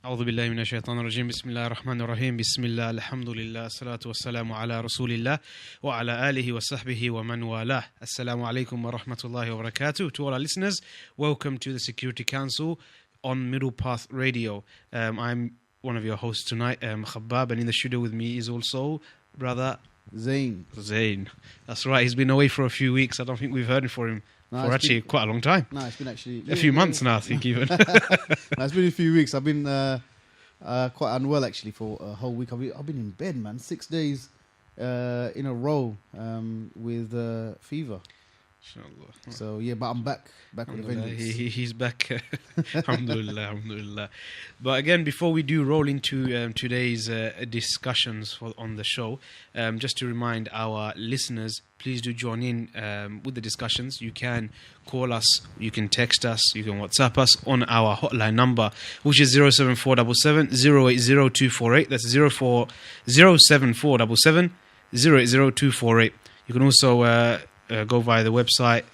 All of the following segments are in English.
أعوذ بالله من الشيطان الرجيم بسم الله الرحمن الرحيم بسم الله الحمد لله الصلاة والسلام على رسول الله وعلى آله وصحبه ومن والاه. Assalamu alaikum wa rahmatullahi wa barakatuh. To all our listeners, welcome to the Security Council on Middle Path Radio. I'm one of your hosts tonight, Khabbab, and in the studio with me is also brother Zain. That's right, he's been away for a few weeks. I don't think we've heard from him for actually quite a long time. No, it's been actually a few months now, I think even. No, it's been a few weeks. I've been quite unwell actually for a whole week. I've been in bed, man, 6 days in a row with fever. Inshallah. So yeah, but I'm back with a vengeance. He's back. Alhamdulillah. But again, before we do roll into today's discussions on the show, just to remind our listeners, please do join in with the discussions. You can call us, you can text us, you can WhatsApp us on our hotline number, which is 07477 080248. That's 07477 080248. You can also go via the website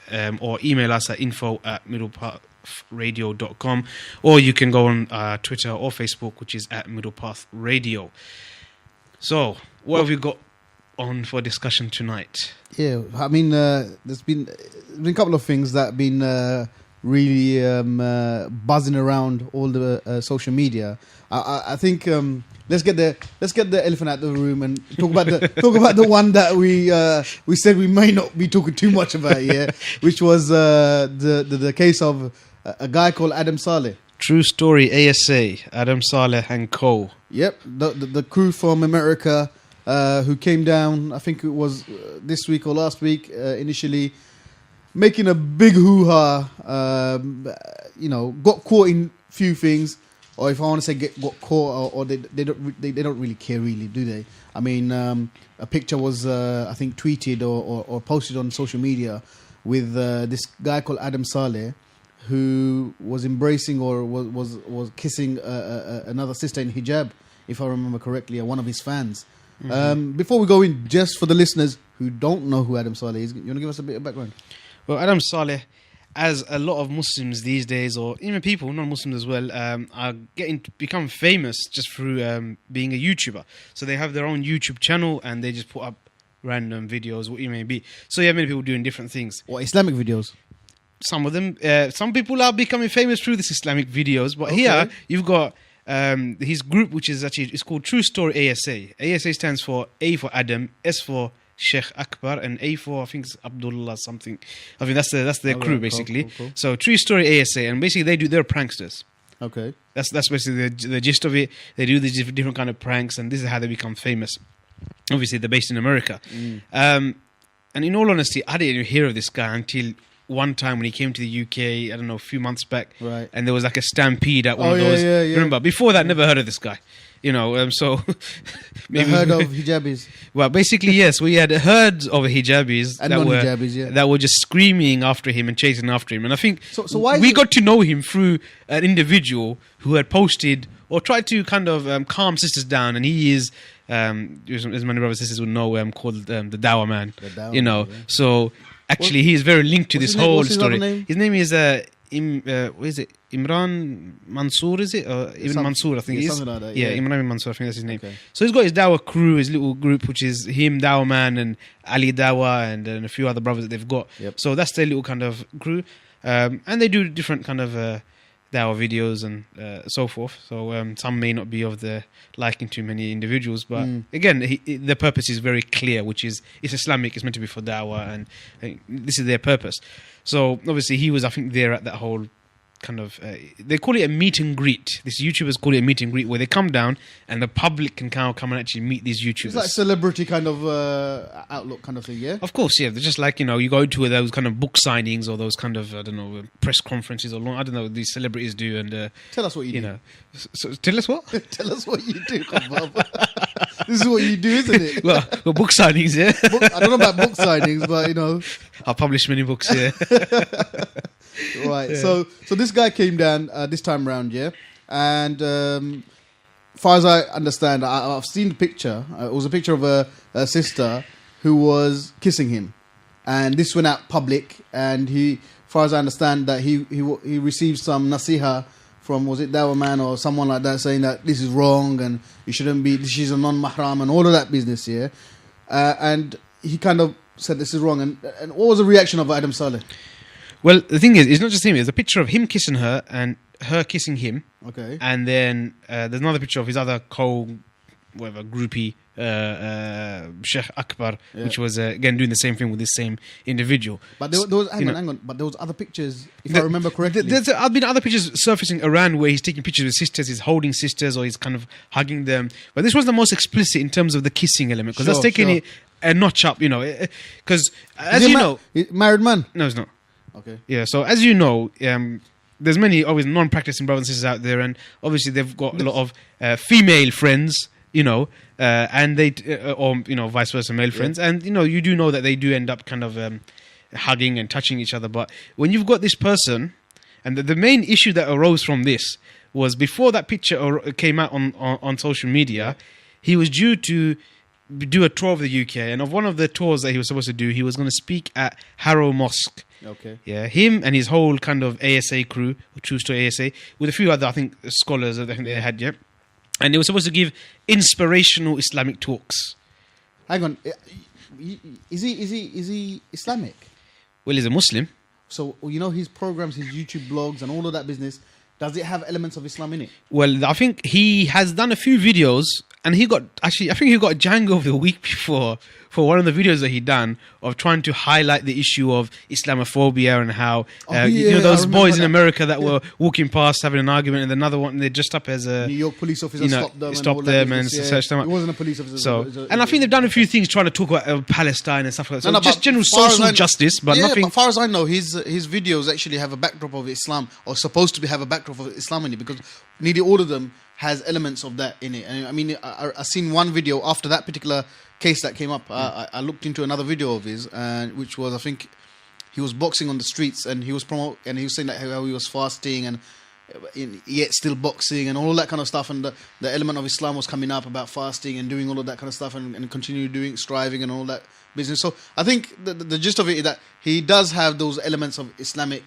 or email us at info@middlepathradio.com, or you can go on Twitter or Facebook, which is at Middle Path Radio. So, what have we got on for discussion tonight? Yeah, I mean, there's been a couple of things that have been really buzzing around all the social media. I think let's get the elephant out of the room and talk about the one that we said we may not be talking too much about here, which was the case of a guy called Adam Saleh. True story, ASA, Adam Saleh and co. Yep, the crew from America who came down, I think it was this week or last week, initially making a big hoo-ha, got caught in few things, or if I want to say got caught, or they don't really care, really, do they? I mean, a picture was I think tweeted or posted on social media with this guy called Adam Saleh, who was embracing or was kissing another sister in hijab, if I remember correctly, one of his fans. Mm-hmm. Before we go in, just for the listeners who don't know who Adam Saleh is, you want to give us a bit of background? Well, Adam Saleh, as a lot of Muslims these days, or even people, non-Muslims as well, are become famous just through being a YouTuber. So they have their own YouTube channel and they just put up random videos, what you may be. So yeah, many people doing different things. Or Islamic videos. Some of them, some people are becoming famous through this Islamic videos. But here you've got his group, which is actually, it's called True Story ASA. ASA stands for A for Adam, S for Sheikh Akbar, and A for, I think it's Abdullah something. I mean, that's their crew, basically. Cool. So True Story ASA, and basically they're pranksters. Okay. That's basically the gist of it. They do these different kind of pranks, and this is how they become famous. Obviously, they're based in America. And in all honesty, I didn't even hear of this guy until one time when he came to the UK, I don't know, a few months back. Right. And there was like a stampede at one of those. Yeah. Remember, before that, never heard of this guy. So maybe the herd of hijabis. Well, basically, yes, we had herds of hijabis and non-hijabis, that were just screaming after him and chasing after him. And I think so why we got to know him through an individual who had posted or tried to kind of calm sisters down, and he is, as many brothers and sisters would know, called the Dawah Man. Yeah. So actually, he is very linked to this whole story. His name is what is it? Imran Mansour, is it? Ibn Mansour, I think it is. Something like that, yeah, Imran Ibn Mansour, I think that's his name. Okay. So he's got his Dawah crew, his little group, which is him, Dawah Man, and Ali Dawah, and a few other brothers that they've got. Yep. So that's their little kind of crew. And they do different kind of Dawah videos and so forth. So some may not be of the liking to many individuals, but again, the purpose is very clear, which is it's Islamic, it's meant to be for Dawah, and this is their purpose. So obviously he was, I think, there at that whole kind of they call it a meet and greet. These YouTubers call it a meet and greet, where they come down and the public can come and actually meet these YouTubers. It's like celebrity kind of outlook kind of thing, yeah? Of course, yeah. They're just like, you go to those kind of book signings or those kind of, I don't know, press conferences, or I don't know what these celebrities do. And tell us what you do. So, tell us what? Tell us what you do, This is what you do, isn't it? Well, book signings, yeah. I don't know about book signings, but I'll publish many books, yeah. Right. Yeah. So this guy came down this time round, yeah, and far as I understand, I've seen the picture. It was a picture of a sister who was kissing him, and this went out public. And he, far as I understand, that he received some nasiha from was it Dawah Man or someone like that saying that this is wrong and you shouldn't be. She's a non-mahram and all of that business. Yeah, and he kind of said this is wrong. And what was the reaction of Adam Saleh? Well, the thing is, it's not just him. It's a picture of him kissing her and her kissing him. Okay. And then there's another picture of his other groupie, Sheikh Akbar, which was again doing the same thing with this same individual. But there was hang on. But there was other pictures, if I remember correctly. There's been other pictures surfacing around where he's taking pictures with sisters, he's holding sisters, or he's kind of hugging them. But this was the most explicit in terms of the kissing element, because that's taking it a notch up, Because as you know, married man. No, it's not. Okay. Yeah. So as you know, there's many always non-practicing brothers and sisters out there, and obviously they've got a lot of female friends, and they or vice versa, male friends, and you do know that they do end up kind of hugging and touching each other. But when you've got this person, and the main issue that arose from this was before that picture came out on social media, he was due to do a tour of the UK, and of one of the tours that he was supposed to do, he was going to speak at Harrow Mosque. Okay. Yeah, him and his whole kind of ASA crew, True Story ASA, with a few other, I think, scholars that they had, and they were supposed to give inspirational Islamic talks. Hang on, is he Islamic? Well, he's a Muslim. So his programs, his YouTube blogs, and all of that business. Does it have elements of Islam in it? Well, I think he has done a few videos, and I think he got Django of the Week before for one of the videos that he done of trying to highlight the issue of Islamophobia and how those boys in America that were walking past having an argument, and another one they dressed up as a New York police officer stopped them and searched them up. It wasn't a police officer. So, and I think they've done a few things trying to talk about Palestine and stuff like that. So just general social justice, but nothing. But as far as I know, his videos actually have a backdrop of Islam, or supposed to have a backdrop of Islam in it, because nearly all of them has elements of that in it. And I mean, I seen one video after that particular case that came up. I looked into another video of his, which was, I think, he was boxing on the streets, and he was saying that how he was fasting and yet still boxing and all that kind of stuff, and the element of Islam was coming up about fasting and doing all of that kind of stuff, and continue striving and all that business. So I think the gist of it is that he does have those elements of Islamic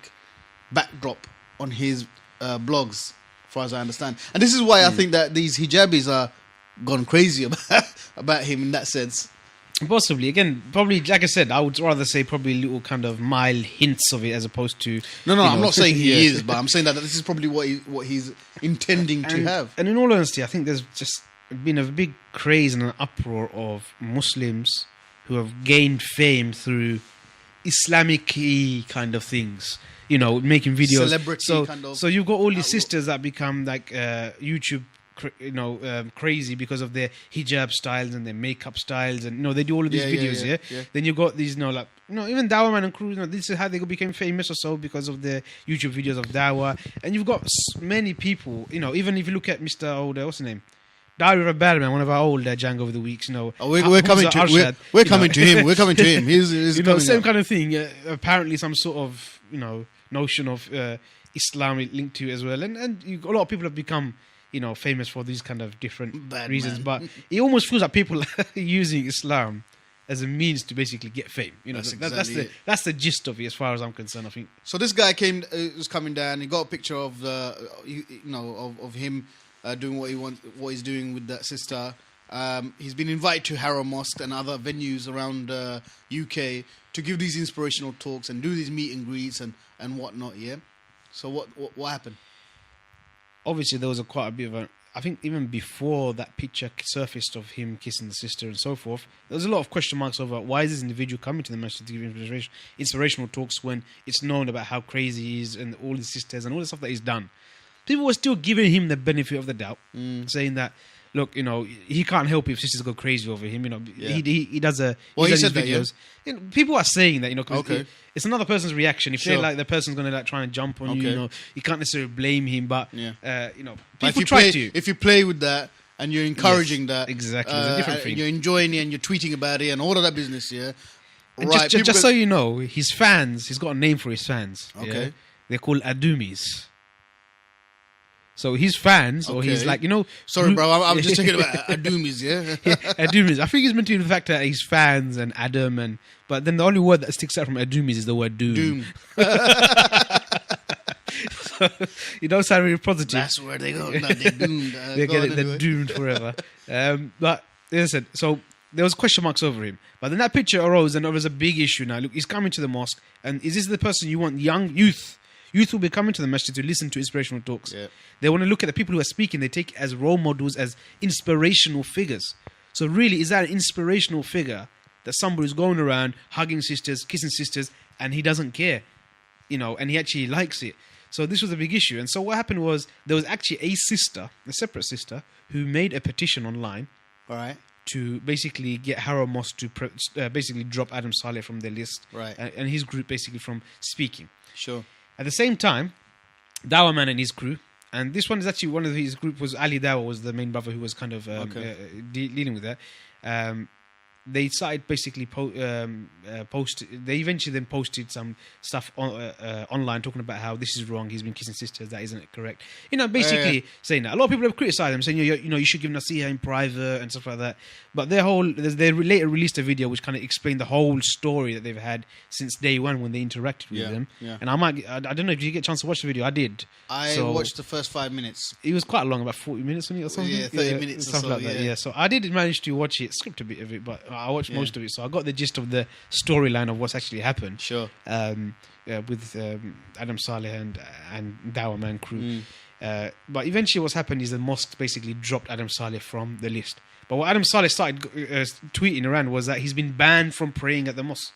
backdrop on his blogs, as far as I understand. And this is why I think that these hijabis are gone crazy about him in that sense. Possibly. Again, probably, like I said, I would rather say probably little kind of mild hints of it as opposed to... No, I'm not saying he is, but I'm saying that this is probably what he's intending to have. And in all honesty, I think there's just been a big craze and an uproar of Muslims who have gained fame through Islamic-y kind of things. Making videos. Celebrity kind of. So you've got all these sisters that become like YouTube crazy because of their hijab styles and their makeup styles, and they do all of these videos. Yeah. Then you've got these even Dawah Man and crew. This is how they became famous or so, because of their YouTube videos of Dawah. And you've got many people. Even if you look at Mr. Old, what's his name? Diary of a Bad Man, one of our old Django of the Weeks. We're coming to him. We're coming to him. He's same kind of thing. Apparently, some sort of notion of Islam linked to it as well, and a lot of people have become famous for these kind of different reasons. But it almost feels like people are using Islam as a means to basically get fame. That's the gist of it, as far as I'm concerned, I think. So this guy was coming down. He got a picture of of him doing what he's doing with that sister. He's been invited to Harrow Mosque and other venues around UK to give these inspirational talks and do these meet and greets and whatnot. Yeah. So what happened? Obviously, there was quite a bit of I think even before that picture surfaced of him kissing the sister and so forth, there was a lot of question marks over why is this individual coming to the masjid to give inspirational talks when it's known about how crazy he is and all his sisters and all the stuff that he's done. People were still giving him the benefit of the doubt, saying that, look, he can't help if sisters go crazy over him. He does these videos. People are saying that, it's another person's reaction. If they're like the person's going to try and jump on you, you can't necessarily blame him. But people try to. If you play with that and you're encouraging that, exactly, it's a different thing. You're enjoying it and you're tweeting about it and all of that business, And right. Just so you know, his fans, he's got a name for his fans. Okay, they're called Adumis. So his fans, or he's like, Sorry, bro, I'm just talking about Adumis, Adumis. I think he's meant to be the fact that he's fans and Adam, but then the only word that sticks out from Adumis is the word doom. You don't sound really positive. That's where they go. No, they're doomed. They're doomed forever. But as I said, so there was question marks over him. But then that picture arose, and there was a big issue now. Look, he's coming to the mosque, and is this the person you want? Young youth. Youth will be coming to the masjid to listen to inspirational talks. Yeah. They want to look at the people who are speaking. They take it as role models, as inspirational figures. So really, is that an inspirational figure that somebody's going around hugging sisters, kissing sisters, and he doesn't care, and he actually likes it? So this was a big issue. And so what happened was there was actually a separate sister, who made a petition online, All right. to basically get Harrow Mosque to basically drop Adam Saleh from their list, Right. and his group basically from speaking. Sure. At the same time, Dawah Man and his crew, and this one is actually one of his group was Ali Dawah, was the main brother who was kind of dealing with that. They started basically they eventually then posted some stuff online talking about how this is wrong. He's been kissing sisters. That isn't correct. Basically saying that. A lot of people have criticised him, saying you should give nasiha in private and stuff like that. But they later released a video which kind of explained the whole story that they've had since day one when they interacted with them. Yeah. And I don't know if you get a chance to watch the video. I did. I watched the first 5 minutes. It was quite long, about 40 minutes or something. Yeah, 30 minutes or so. Like that. Yeah. So I did manage to watch it, skipped a bit of it, but I watched most of it. So I got the gist of the storyline of what's actually happened. Sure. With Adam Saleh and Dawah Man crew. But eventually what's happened is the mosque basically dropped Adam Saleh from the list. But what Adam Saleh started tweeting around was that he's been banned from praying at the mosque.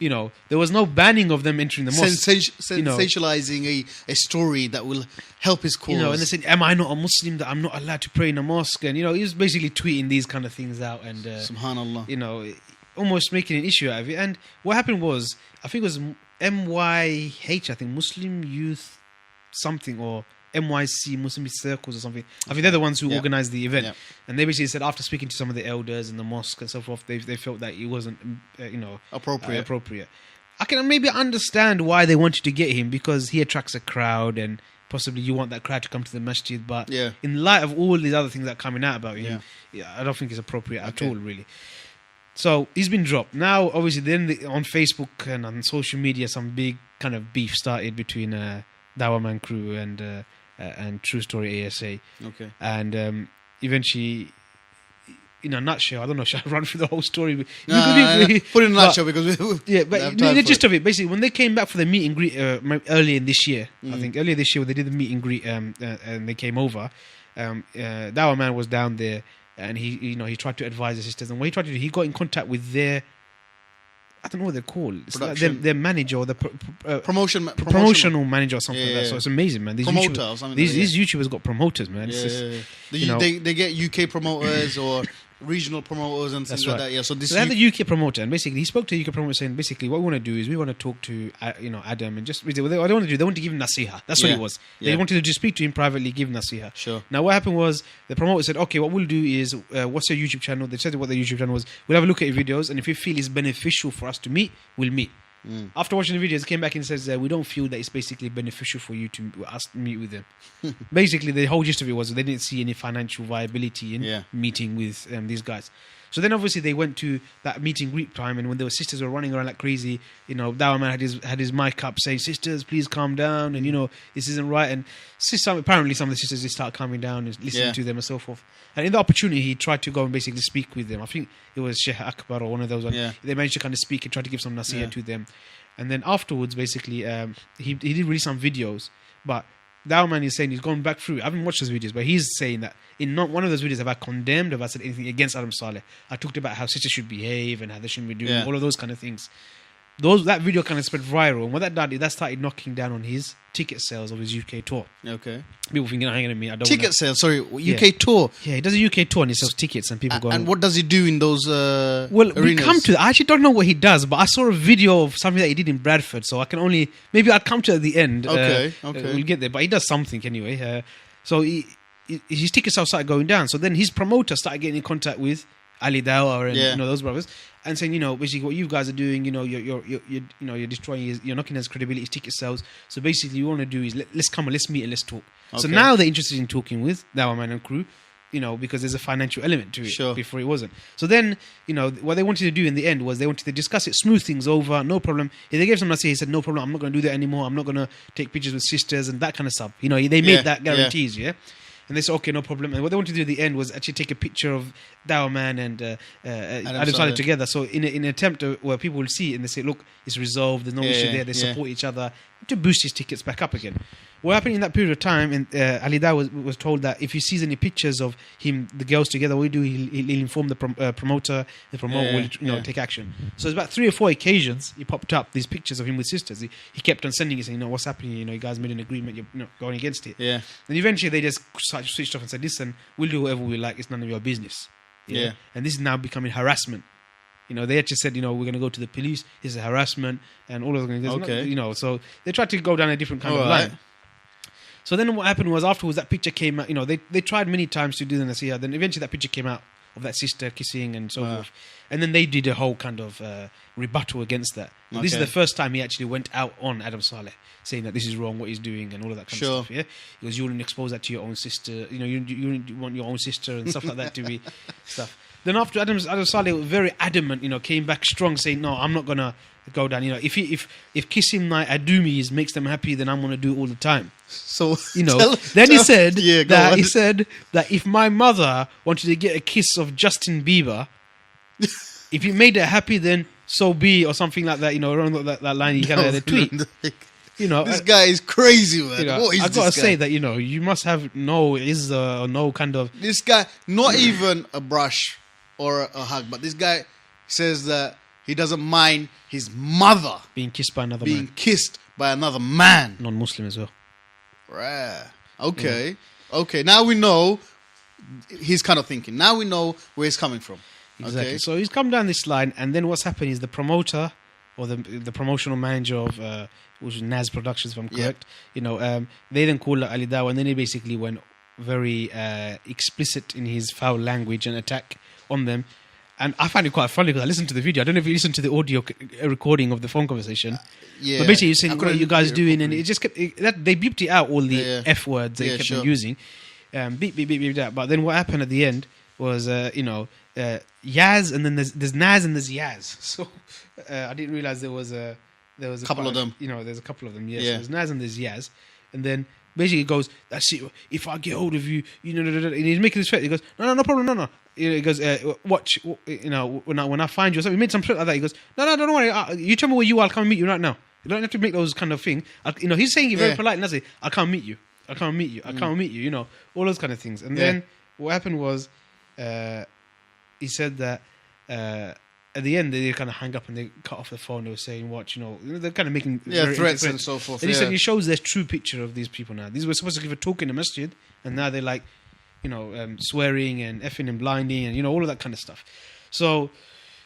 There was no banning of them entering the mosque. Sensationalizing a story that will help his cause. And they said, am I not a Muslim that I'm not allowed to pray in a mosque? And, he was basically tweeting these kind of things out. And, Subhanallah. Almost making an issue out of it. And what happened was, I think it was MYH, Muslim Youth something, or MYC, Muslim Circles or something. I think they're the ones who organised the event. Yeah. And they basically said after speaking to some of the elders in the mosque and so forth, they felt that it wasn't, appropriate. I can maybe understand why they wanted to get him, because he attracts a crowd and possibly you want that crowd to come to the masjid. But in light of all these other things that are coming out about him, I don't think it's appropriate at all, really. So he's been dropped. Now, obviously, then on Facebook and on social media, some big kind of beef started between Dawah Man crew and True Story ASA. Okay. And eventually, in a nutshell, I don't know, should I run through the whole story? Put it in a nutshell because the gist of it, basically, when they came back for the meet and greet earlier in this year, I think earlier this year when they did the meet and greet and they came over, Dawah Man was down there. And he tried to advise the sisters. And what he tried to do, he got in contact with their, I don't know what they're called. It's like their manager or the promotional manager or something like that. So it's amazing, man. These YouTubers got promoters, man. They get UK promoters or regional promoters and things like that. Yeah. So they had the UK promoter, and basically he spoke to the UK promoter saying, basically what we want to do is we want to talk to Adam and just what they want to do. They want to give him nasiha. That's what it was. They wanted to just speak to him privately, give him nasiha. Sure. Now what happened was the promoter said, okay, what we'll do is what's your YouTube channel? They said what the YouTube channel was. We'll have a look at your videos, and if we feel it's beneficial for us to meet, we'll meet. After watching the videos, came back and says we don't feel that it's basically beneficial for you to us to meet with them. Basically, the whole gist of it was they didn't see any financial viability in meeting with these guys. So then, obviously, they went to that meeting greet time, and when their sisters were running around like crazy, Dawah Man had his mic up saying, "Sisters, please calm down," and this isn't right. And apparently, some of the sisters just start calming down and listening to them and so forth. And in the opportunity, he tried to go and basically speak with them. I think it was Sheikh Akbar or one of those. They managed to kind of speak and try to give some nasiha to them. And then afterwards, basically, he did release some videos, but Dawah Man is saying he's gone back through. I haven't watched those videos, but he's saying that in not one of those videos have I condemned, have I said anything against Adam Saleh. I talked about how sisters should behave and how they shouldn't be doing all of those kind of things. That video kind of spread viral, and what that did, that started knocking down on his ticket sales of his UK tour. Okay. People thinking, hang on a minute, ticket sales, sorry, UK tour. Yeah, he does a UK tour and he sells tickets, and people go. And what does he do in those arenas? We come to that. I actually don't know what he does, but I saw a video of something that he did in Bradford, so I can maybe I'll come to it at the end. Okay. We'll get there, but he does something anyway. So his ticket sales started going down. So then his promoter started getting in contact with Ali Dawah and those brothers, and saying, basically what you guys are doing, you're destroying you're knocking his credibility, his ticket sales. So basically, what you want to do is let's meet and let's talk. Okay. So now they're interested in talking with Dawah Man and crew. because there's a financial element to it. Sure. Before it wasn't. So then, what they wanted to do in the end was they wanted to discuss it, smooth things over, no problem. If they gave some nasiha, he said, no problem, I'm not going to do that anymore. I'm not going to take pictures with sisters and that kind of stuff. They made that guarantees, yeah. And they said, okay, no problem. And what they wanted to do at the end was actually take a picture of Dawah Man and Adam Saleh together. So in an attempt where people will see it and they say, look, it's resolved. There's no issue there. They support each other to boost his tickets back up again. What happened in that period of time, and Ali Dawah was told that if he sees any pictures of the girls together, what he'll inform the promoter. The promoter will take action. So it's about 3 or 4 occasions he popped up these pictures of him with sisters. He kept on sending it, saying, what's happening? You guys made an agreement. You're not going against it. Yeah. And eventually they just switched off and said, listen, we'll do whatever we like. It's none of your business. Yeah. And this is now becoming harassment. They actually said, we're going to go to the police. This is harassment and all of those. Okay. So they tried to go down a different kind of line. So then what happened was afterwards that picture came out. They tried many times to do the nasiha. Then eventually that picture came out of that sister kissing and so forth. And then they did a whole kind of rebuttal against that. Okay. This is the first time he actually went out on Adam Saleh, saying that this is wrong, what he's doing, and all of that kind of stuff. Yeah, because you wouldn't expose that to your own sister. You want your own sister and stuff like that to be stuff. Then after Adam Saleh was very adamant, came back strong, saying, "No, I'm not gonna go down. If kissing my adumis makes them happy, then I'm gonna do it all the time." So he said that if my mother wanted to get a kiss of Justin Bieber, if he made her happy, then so be, or something like that. Around that line, he kind of had a tweet. This guy is crazy, man. What is I gotta say that you must have no kind of this guy. Not even a brush or a hug, but this guy says that he doesn't mind his mother being kissed by another man, non-Muslim as well. Right. Okay. Yeah. Okay. Now we know his kind of thinking. Now we know where he's coming from. Exactly. Okay. So he's come down this line, and then what's happened is the promoter or the promotional manager of which is Naz Productions, if I'm correct. They then called Ali Dawah, and then he basically went very explicit in his foul language and attack on them. And I find it quite funny because I listened to the video. I don't know if you listened to the audio recording of the phone conversation. Yeah. But basically, you're saying, what are you guys doing? And it just kept, they beeped it out, all the F words they kept on using. Beep, beep, beep, beep, that. But then what happened at the end was, Yaz, and then there's Naz and there's Yaz. So I didn't realize there was a couple of them. There's a couple of them, yes. Yeah. So there's Naz and there's Yaz. And then basically it goes, that's it. If I get hold of you, and he's making this threat. He goes, no problem, no. He goes, watch, when I find you or something. He made some threat like that. He goes, no, don't worry. You tell me where you are, I'll come and meet you right now. You don't have to make those kind of things. He's saying it very polite. And I say, I'll come meet you. I can't meet you. All those kind of things. And then what happened was, he said that at the end they kind of hang up and they cut off the phone. They were saying, "What they're kind of making threats and so forth." And he said he shows their true picture of these people now. These were supposed to give a talk in the masjid, and now they're like, swearing and effing and blinding and all of that kind of stuff. So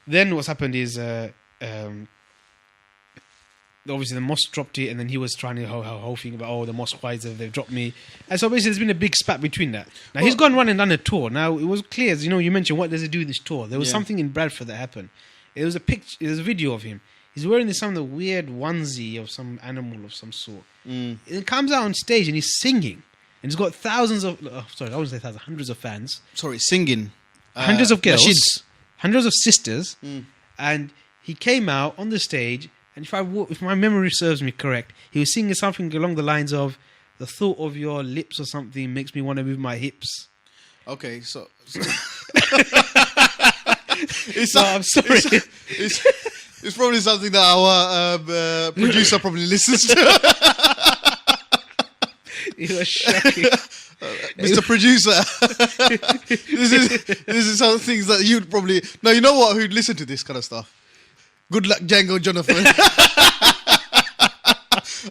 then what's happened is obviously the mosque dropped it, and then he was trying to whole thing about the mosque wise they've dropped me, and so basically there's been a big spat between that. Now he's gone running down a tour. Now it was clear, as you mentioned, what does it do with this tour? There was something in Bradford that happened. It was a picture. It was a video of him. He's wearing this some of the weird onesie of some animal of some sort. It comes out on stage and he's singing, and he's got thousands of hundreds of fans. Sorry, singing, hundreds of girls, hundreds of sisters, and he came out on the stage. And if my memory serves me correct, he was singing something along the lines of, "The thought of your lips or something makes me want to move my hips." Okay, so I'm sorry. It's probably something that our producer probably listens to. It was shocking. Mr. Producer, this is some things that you'd probably... No, you know what? Who'd listen to this kind of stuff? Good luck, Django Jonathan.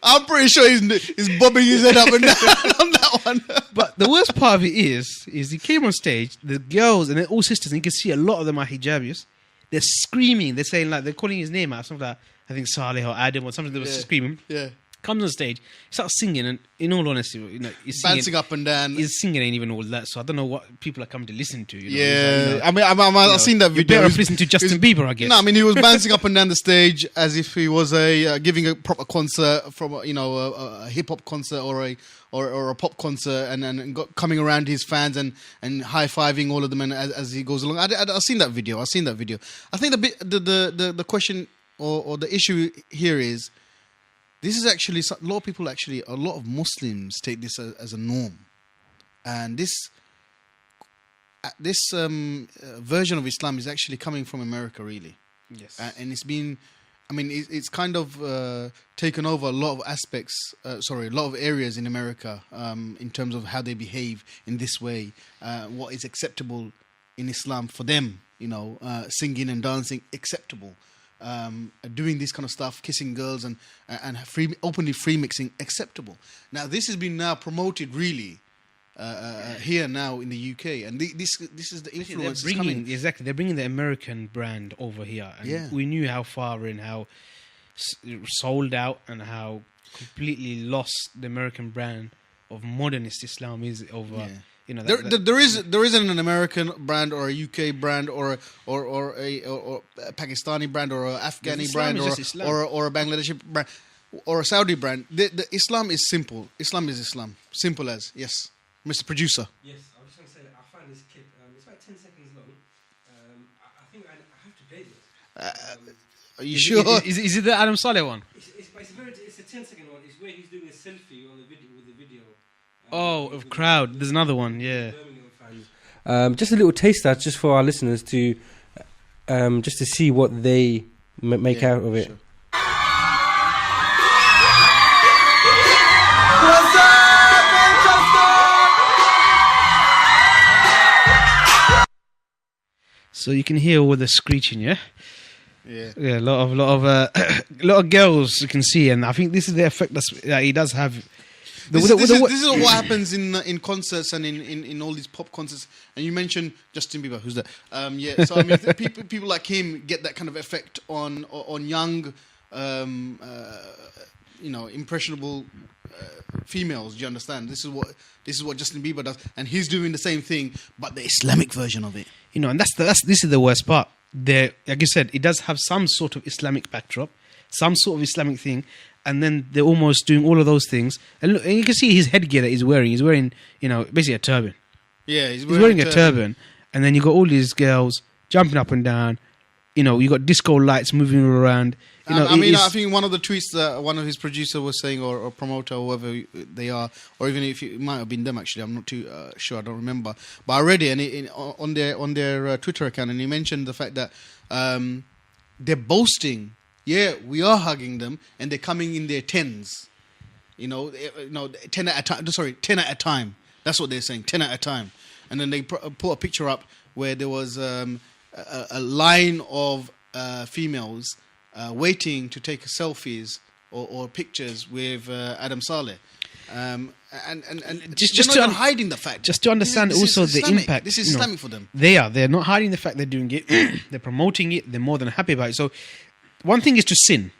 I'm pretty sure he's bobbing his head up and down on that one. But the worst part of it is he came on stage, the girls, and they're all sisters, and you can see a lot of them are hijabis. They're screaming. They're saying, they're calling his name out. Something like, I think Saleh or Adam or something. They were screaming. Yeah. comes on stage, he starts singing, and in all honesty, he's singing, Bouncing up and down. his singing ain't even all that. So I don't know what people are coming to listen to. Yeah, I mean, I've seen that video. You're better off listening to Justin Bieber, I guess. No, I mean, he was bouncing up and down the stage as if he was giving a proper concert from a hip hop concert or a pop concert, and coming around his fans and high fiving all of them, and as he goes along. I've seen that video. I think the question or the issue here is, this is actually a lot of Muslims take this as a norm, and this version of Islam is actually coming from America, really. Yes, and it's been, I mean, it's kind of taken over a lot of aspects, a lot of areas in America, in terms of how they behave in this way, what is acceptable in Islam for them, singing and dancing acceptable. Doing this kind of stuff, kissing girls and openly free mixing acceptable. Now this has been now promoted really here now in the UK, and this is the influence. They're bringing the American brand over here, and we knew how far and how sold out and how completely lost the American brand of modernist Islam is over. Yeah. There isn't an American brand or a UK brand or a Pakistani brand or a Afghani brand or a Bangladeshi brand or a Saudi brand. The Islam is simple. Islam is Islam. Simple as, yes. Mr. Producer. Yes, I was just going to say that I find this clip, it's about 10 seconds long. I think I have to play this. Are you sure? Is it the Adam Saleh one? It's a 10-second one. It's where he's doing a selfie on the video with the video. Of crowd. There's another one, yeah. Just a little taster, just for our listeners to, just to see what they make out of it. Sure. What's up, Manchester? So you can hear all the screeching, yeah. Yeah, a lot of girls you can see, and I think this is the effect that he does have. This is what happens in concerts and in all these pop concerts. And you mentioned Justin Bieber, who's that? Yeah, so I mean, people like him get that kind of effect on young, impressionable females. Do you understand? This is what Justin Bieber does, and he's doing the same thing, but the Islamic version of it. And this is the worst part. Like you said, it does have some sort of Islamic backdrop, some sort of Islamic thing. And then they're almost doing all of those things. And look, and you can see his headgear that he's wearing. He's wearing, basically a turban. Yeah, he's wearing a turban. And then you got all these girls jumping up and down. You got disco lights moving all around. I think one of the tweets that one of his producer was saying, or promoter, or whoever they are, or even if it might have been them actually, I'm not too sure. I don't remember. But I read it on their Twitter account, and he mentioned the fact that they're boasting. Yeah, we are hugging them, and they're coming in their tens. 10 at a time. Sorry, 10 at a time. That's what they're saying, 10 at a time. And then they put a picture up where there was a line of females waiting to take selfies or pictures with Adam Saleh. And just not hiding the fact. Just to understand also the impact. This is Islamic for them. They're not hiding the fact they're doing it. They're promoting it. They're more than happy about it. So one thing is to sin.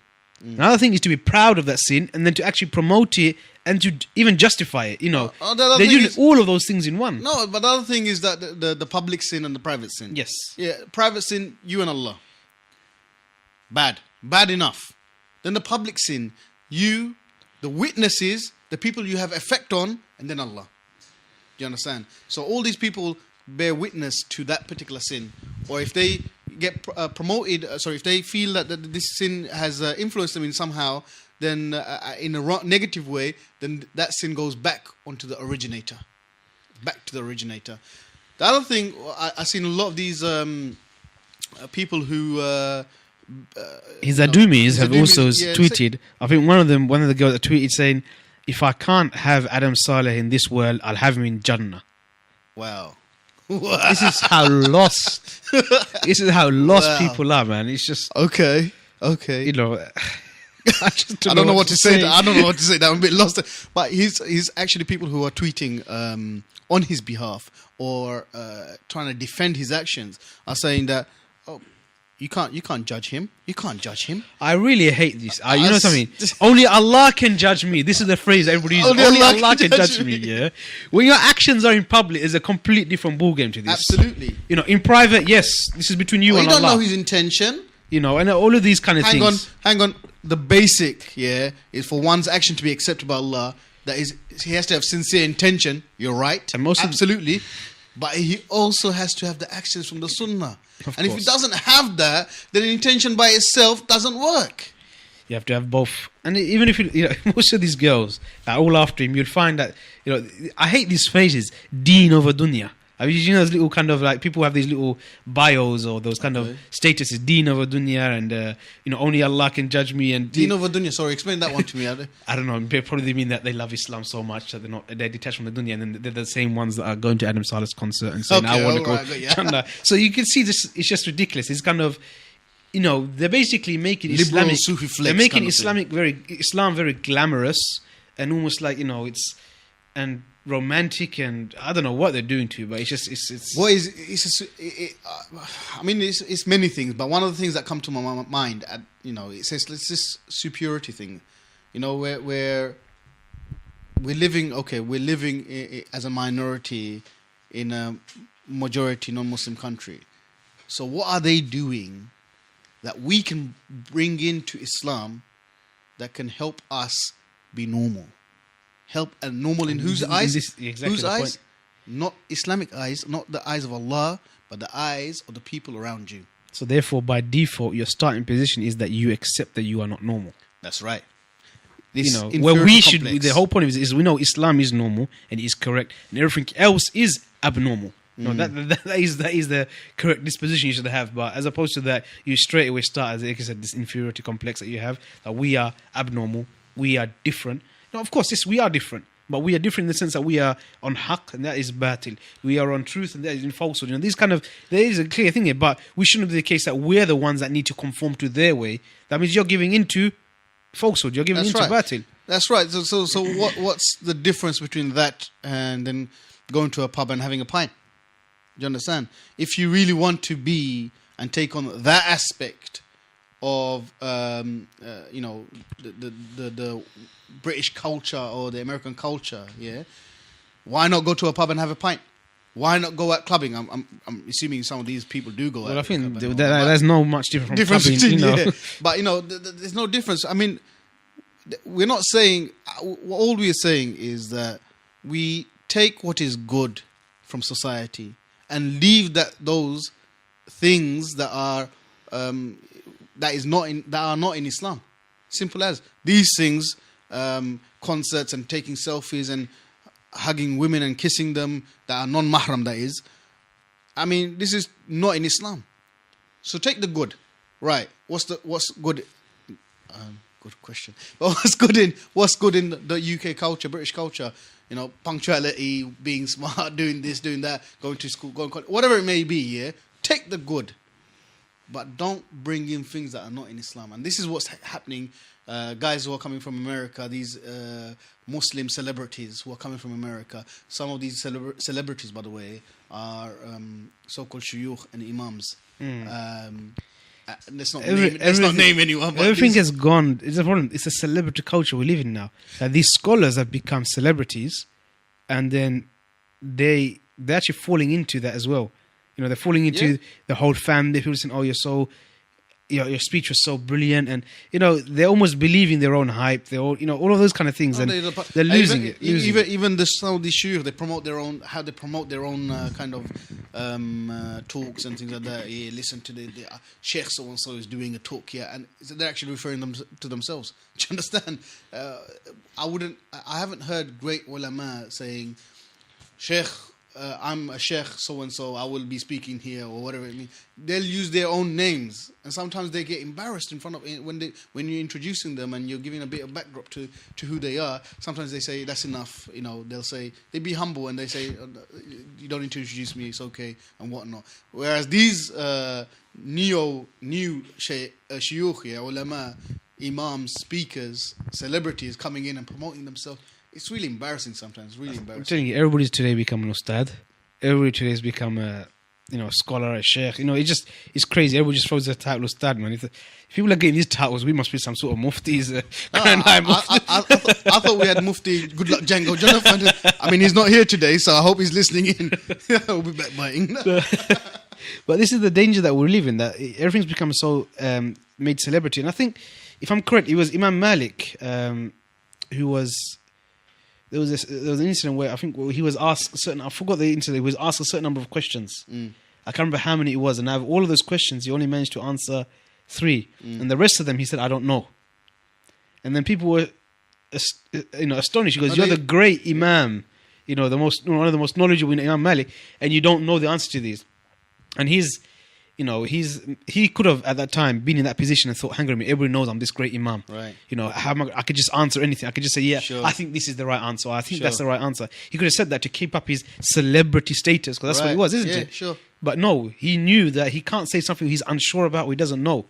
Another thing is to be proud of that sin, and then to actually promote it and to even justify it. They're doing all of those things in one. No, but the other thing is that the public sin and the private sin. Yes. Yeah, private sin, you and Allah. Bad enough. Then the public sin, you, the witnesses, the people you have effect on, and then Allah. Do you understand? So all these people bear witness to that particular sin, or if they get promoted, if they feel that this sin has influenced them in somehow, then in a negative way, then that sin goes back onto the originator. Back to the originator. The other thing, I've seen a lot of these people who... his Adumis have also tweeted. I think one of the girls that tweeted saying, if I can't have Adam Saleh in this world, I'll have him in Jannah. Wow. This is how lost. People are, man. It's just okay. I don't know what to say. I don't know what to say. I'm a bit lost. But he's actually people who are tweeting on his behalf or trying to defend his actions are saying that You can't judge him. You can't judge him. I really hate this. You know Us- something? Only Allah can judge me. This is the phrase everybody uses. Only Only Allah Allah can can judge judge me. me. Yeah. When your actions are in public, is a complete different ballgame to this. Absolutely. You know, in private, yes, this is between you Well, and you don't Allah. know his intention. You know, and all of these kind of things. Hang on. The basic, is for one's action to be accepted by Allah. That is, he has to have sincere intention. You're right. And most of- absolutely. But he also has to have the actions from the Sunnah. Of And if he course. doesn't have that, then the intention by itself doesn't work. You have to have both. And even if you know, most of these girls are all after him, you'll find that, you know, I hate these phrases, deen over dunya. I mean, you know, those little kind of like, people have these little bios or those kind of statuses, deen over dunya, and, you know, only Allah can judge me. And Deen over dunya. Sorry, explain that one to me. I don't know, they probably mean that they love Islam so much that they're detached from the dunya, and then they're the same ones that are going to Adam Saleh's concert and saying, Okay, I want to go alright, yeah. Jannah. So you can see this, it's just ridiculous. It's kind of, you know, they're basically making Liberal Islamic, Sufi flex they're making kind of Islam very glamorous and almost like, you know, it's, and romantic, and I don't know what they're doing to you, but it's just, it's What is I mean, it's many things, but one of the things that come to my mind, you know, it's this superiority thing, you know, where we're living as a minority in a majority non-Muslim country. So what are they doing that we can bring into Islam that can help us be normal? Help and normal in whose eyes? exactly Whose the eyes? point. Not Islamic eyes, not the eyes of Allah, but the eyes of the people around you. So therefore, by default, your starting position is that you accept that you are not normal. That's right. You know, inferiority where we should. complex. The whole point is we know Islam is normal and it is correct, and everything else is abnormal. No, that is the correct disposition you should have. But as opposed to that, you straight away start, as I said, this inferiority complex that you have, that we are abnormal, we are different. Now, of course, yes, we are different. But we are different in the sense that we are on haqq, and that is batil. We are on truth, and that is in falsehood. You know, these kind of, there is a clear thing here, but we shouldn't be the case that we're the ones that need to conform to their way. That means you're giving into falsehood. You're giving into batil. That's right. So what's the difference between that and then going to a pub and having a pint? Do you understand? If you really want to be and take on that aspect of you know, the British culture or the American culture, why not go to a pub and have a pint? Why not go out clubbing? I'm assuming some of these people do go out. Well, I think clubbing, there's no much different from clubbing, between, you know. yeah. But you know, there's no difference. I mean, we're not saying. All we are saying is that we take what is good from society and leave those things that are not in Islam. Simple as these things, concerts and taking selfies and hugging women and kissing them that are non-mahram. That is, I mean, this is not in Islam. So take the good, right? What's good? Good question. But what's good in the UK culture, British culture? You know, punctuality, being smart, doing this, doing that, going to school, going college, whatever it may be. Yeah, take the good, but don't bring in things that are not in Islam. And this is what's happening. Guys who are coming from America, these Muslim celebrities who are coming from America. Some of these celebrities, by the way, are so-called shuyukh and imams. Let's not name anyone. But Everything has gone. It's a problem. It's a celebrity culture we live in now. These scholars have become celebrities, and then they're actually falling into that as well. You know, they're falling into the whole family. People saying, "Oh, your speech was so brilliant," and you know, they're almost believing their own hype. They're all, you know, all of those kind of things, and they're losing it. Even some of these shuyukh, they promote their own. How they promote their own kind of talks and things like that. Yeah, listen to the sheikh so and so is doing a talk here, and they're actually referring them to themselves. Do you understand? I haven't heard great ulama saying, "Sheikh, I'm a sheikh so and so, I will be speaking here," or whatever it means. They'll use their own names, and sometimes they get embarrassed in front of when you're introducing them and you're giving a bit of backdrop to who they are. Sometimes they say that's enough. You know, they be humble and they say, "You don't need to introduce me, it's okay," and whatnot. Whereas these new shuyukh, ulama, imams, speakers, celebrities coming in and promoting themselves. It's really embarrassing sometimes. Really embarrassing. I'm telling you, everybody's today become an ustad. Everybody today has become scholar, a sheikh. It's crazy. Everyone just throws the title Ustad, man. If people are getting these titles, we must be some sort of muftis. I thought we had Mufti Good Luck Django Jonathan. I mean, he's not here today, so I hope he's listening in. We'll be backbiting. But this is the danger that we're living, that everything's become so made celebrity. And I think, if I'm correct, it was Imam Malik who was... There was an incident where I think he was asked I forgot the incident. He was asked a certain number of questions. I can't remember how many it was, and out of all of those questions, he only managed to answer 3, and the rest of them he said, "I don't know." And then people were, astonished. He goes, "You're the great Imam, one of the most knowledgeable Imam Malik, and you don't know the answer to these." And he could have at that time been in that position and thought, hang on a minute, everybody knows I'm this great Imam. Right. I could just answer anything. I could just say, yeah, sure. I think this is the right answer. Or I think that's the right answer. He could have said that to keep up his celebrity status, because that's what it was, isn't it? Sure. But no, he knew that he can't say something he's unsure about or he doesn't know.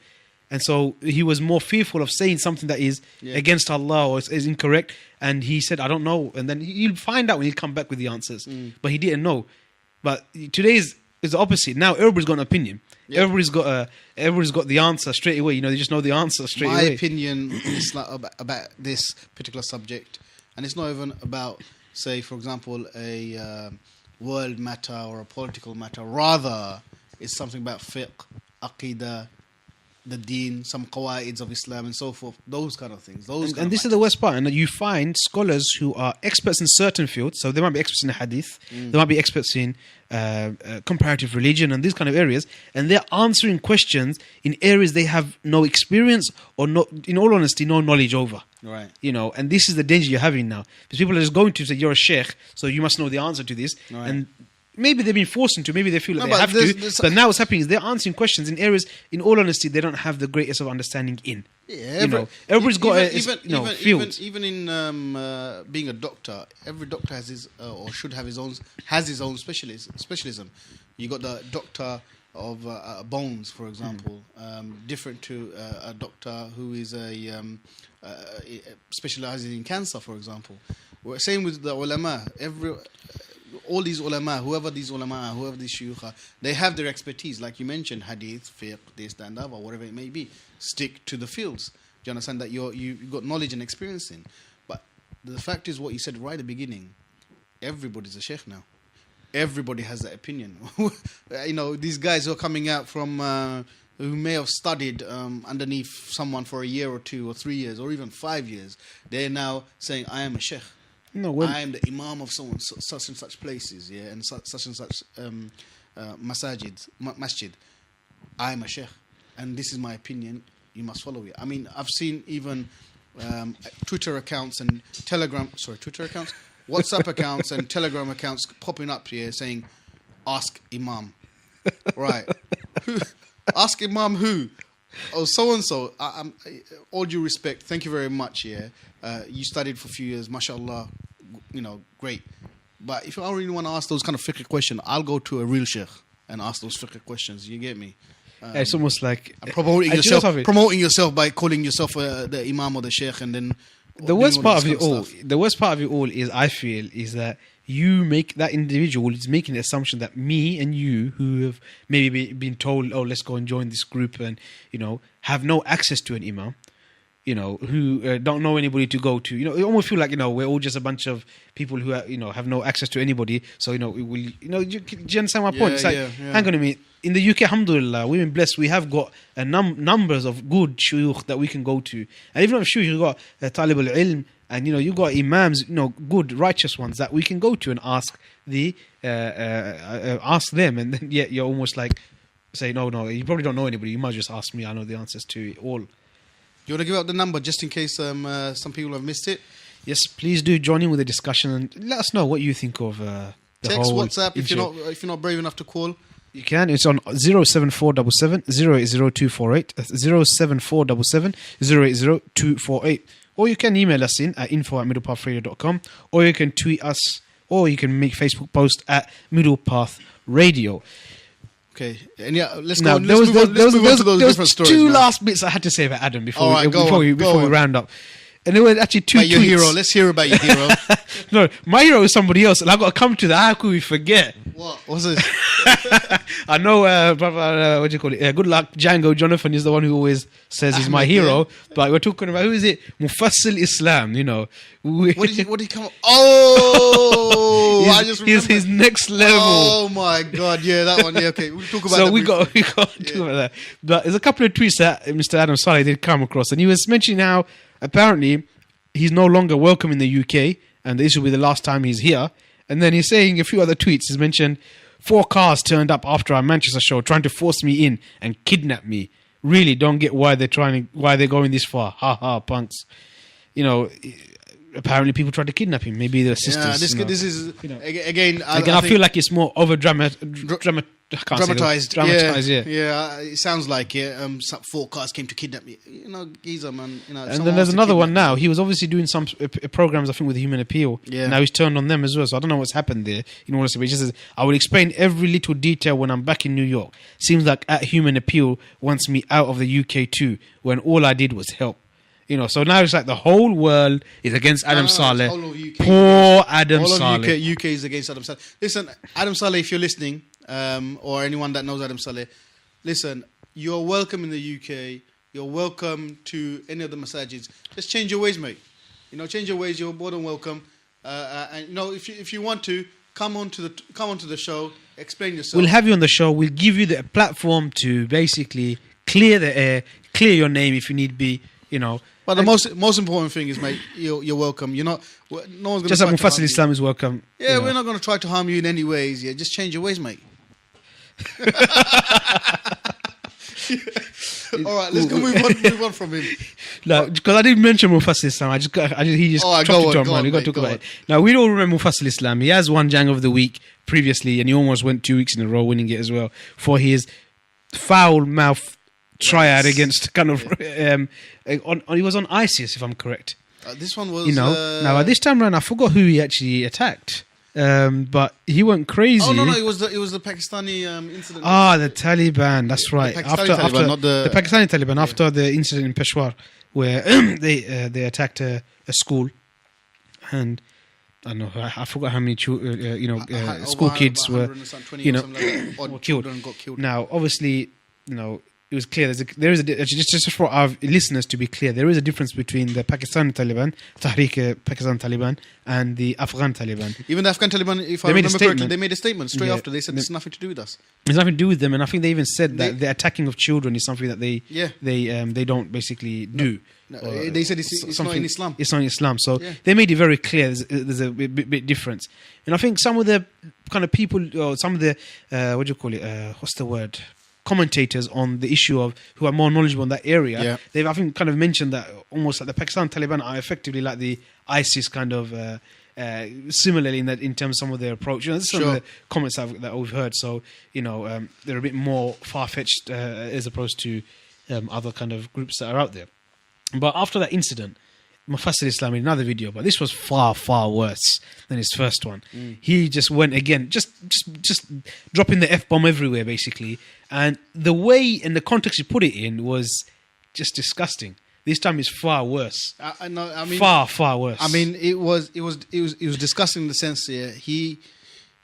And so he was more fearful of saying something that is against Allah or is incorrect. And he said, I don't know. And then he'll find out when he'll come back with the answers. But he didn't know. But today's is the opposite. Now everybody's got an opinion. Yeah. Everybody's got the answer straight away. They just know the answer straight away. My opinion is about this particular subject, and it's not even about, say, for example, a world matter or a political matter. Rather, it's something about fiqh, aqidah, the deen, some qawaids of Islam and so forth, those kind of things. And this is the worst part, and you find scholars who are experts in certain fields, so they might be experts in hadith, they might be experts in comparative religion and these kind of areas, and they're answering questions in areas they have no experience or no, in all honesty, no knowledge over. Right. And this is the danger you're having now. Because people are just going to say, you're a sheikh, so you must know the answer to this. Right. And maybe they've been forced into, maybe they feel like they have to. But now what's happening is they're answering questions in areas, in all honesty, they don't have the greatest of understanding in. Yeah, everybody's got field. Even in being a doctor, every doctor has his or should have his own specialism. You got the doctor of bones, for example, different to a doctor who is specializing in cancer, for example. Same with the ulama. All these ulama, whoever these shuyukh are, they have their expertise. Like you mentioned, hadith, fiqh, this, that, and that, or whatever it may be. Stick to the fields. Do you understand that you've got knowledge and experience in? But the fact is, what you said right at the beginning, everybody's a sheikh now. Everybody has that opinion. These guys who are coming out from who may have studied underneath someone for a year or 2 or 3 years or even 5 years, they're now saying, I am a sheikh. I am the imam of such and such places, and such and such masjid. I am a sheikh, and this is my opinion. You must follow it. I mean, I've seen even Twitter accounts and WhatsApp accounts and Telegram accounts popping up here saying, "Ask Imam." Right? Ask Imam who? Oh, so and so. All due respect, thank you very much. You studied for a few years, mashallah. Great. But if I really want to ask those kind of fiqh questions, I'll go to a real sheikh and ask those fiqh questions. You get me? It's almost like promoting yourself by calling yourself the imam or the sheikh, and then the worst part of it all. The worst part of it all is, I feel, is that you make that individual is making the assumption that me and you, who have maybe been told, oh, let's go and join this group, and have no access to an imam, who don't know anybody to go to. You almost feel like we're all just a bunch of people who have no access to anybody. So do you understand my point? It's like, hang on a minute. In the UK, alhamdulillah, we've been blessed. We have got a numbers of good shuyukh that we can go to, and even if shuyukh, you've got talib al-ilm, and you've got imams, good righteous ones that we can go to and ask them, and then you're almost like say, no, you probably don't know anybody. You might just ask me. I know the answers to it all. You want to give out the number just in case some people have missed it? Yes, please do join in with the discussion and let us know what you think of the text, whole WhatsApp. If you're not brave enough to call, you can. It's on 07477 080248, 07477 080248, or you can email us in at info@middlepathradio.com, or you can tweet us, or you can make Facebook post at Middle Path Radio. Okay, and let's go. Let's move on to those different stories. Two last bits I had to say about Adam before we round up. And there were actually two tweets. Your hero. Let's hear about your hero. No, my hero is somebody else, and I've got to come to that. How could we forget? What's this? I know, brother, what do you call it? Good luck, Django Jonathan is the one who always says he's my hero. But we're talking about, who is it? Mufassal Islam, you know. What did he come up? Oh, I just remember. He's his next level. Oh my God, yeah, that one. Yeah, okay, we'll talk about So that. we got to talk about that. But there's a couple of tweets that Mr. Adam Saleh did come across, and he was mentioning how apparently he's no longer welcome in the UK, and this will be the last time he's here. And then he's saying a few other tweets. He's mentioned 4 cars turned up after our Manchester show, trying to force me in and kidnap me. Really don't get why they're going this far. Ha ha, punks. You know, apparently people tried to kidnap him. Maybe their sisters. Yeah, this is again. I feel like it's more over dramatized. Yeah. It sounds like some 4 cars came to kidnap me. You know, geezer, man. You know, and then there's another one now. He was obviously doing some programs, I think, with Human Appeal. Yeah. Now he's turned on them as well. So I don't know what's happened there. In all honesty, but he just says, I will explain every little detail when I'm back in New York. Seems like at Human Appeal wants me out of the UK too, when all I did was help. You know, so now it's like the whole world is against Adam Saleh. Poor Adam Saleh. All of UK is against Adam Saleh. Listen, Adam Saleh, if you're listening, or anyone that knows Adam Saleh, listen, you're welcome in the UK. You're welcome to any of the masajids. Just change your ways, mate. You know, change your ways. You're more than welcome. And you know, if you want to come onto the show, explain yourself. We'll have you on the show. We'll give you the platform to basically clear the air, clear your name if you need be. You know. But the most important thing is, mate, you're welcome. You're not. No one's going to. Just like Mufassal Islam is welcome. Yeah, we're not going to try to harm you in any ways. Yeah, just change your ways, mate. All right, let's go move on from him. No, because I didn't mention Mufassal Islam. He just chopped it on, man. We got to talk about it. Now, we all remember Mufassal Islam. He has won Jang of the Week previously, and he almost went 2 weeks in a row winning it as well for his foul mouth triad against kind of he was on ISIS, if I'm correct. This one was, you know. Now, this time around, I forgot who he actually attacked. But he went crazy. Oh no, it was the Pakistani incident. The Taliban. That's right. The Pakistani Taliban after the incident in Peshawar, where they attacked a school, and I don't know. I forgot how many school kids were killed. Got killed. Now, obviously, you know, it was clear. There is a just for our listeners to be clear, there is a difference between the Pakistani Taliban, Tahrik Pakistan Taliban, and the Afghan Taliban. Even the Afghan Taliban, if I remember correctly, they made a statement straight after. They said it's nothing to do with us. It's nothing to do with them, and I think they even said that the attacking of children is something that they don't basically do. No, they said it's not in Islam. It's not in Islam. So they made it very clear there's a bit difference. And I think some of the kind of people, or some of the what do you call it? What's the word? Commentators on the issue of who are more knowledgeable in that area, they've I think kind of mentioned that almost like the Pakistan Taliban are effectively like the ISIS kind of similarly in terms of some of their approach. You know, some of the comments that we've heard. So you know, they're a bit more far fetched as opposed to other kind of groups that are out there. But after that incident, Mufassal Islam in another video, but this was far, far worse than his first one. He just went again, just dropping the F-bomb everywhere, basically. And the way and the context he put it in was just disgusting. This time it's far worse. I mean, far worse. I mean, it was disgusting in the sense here.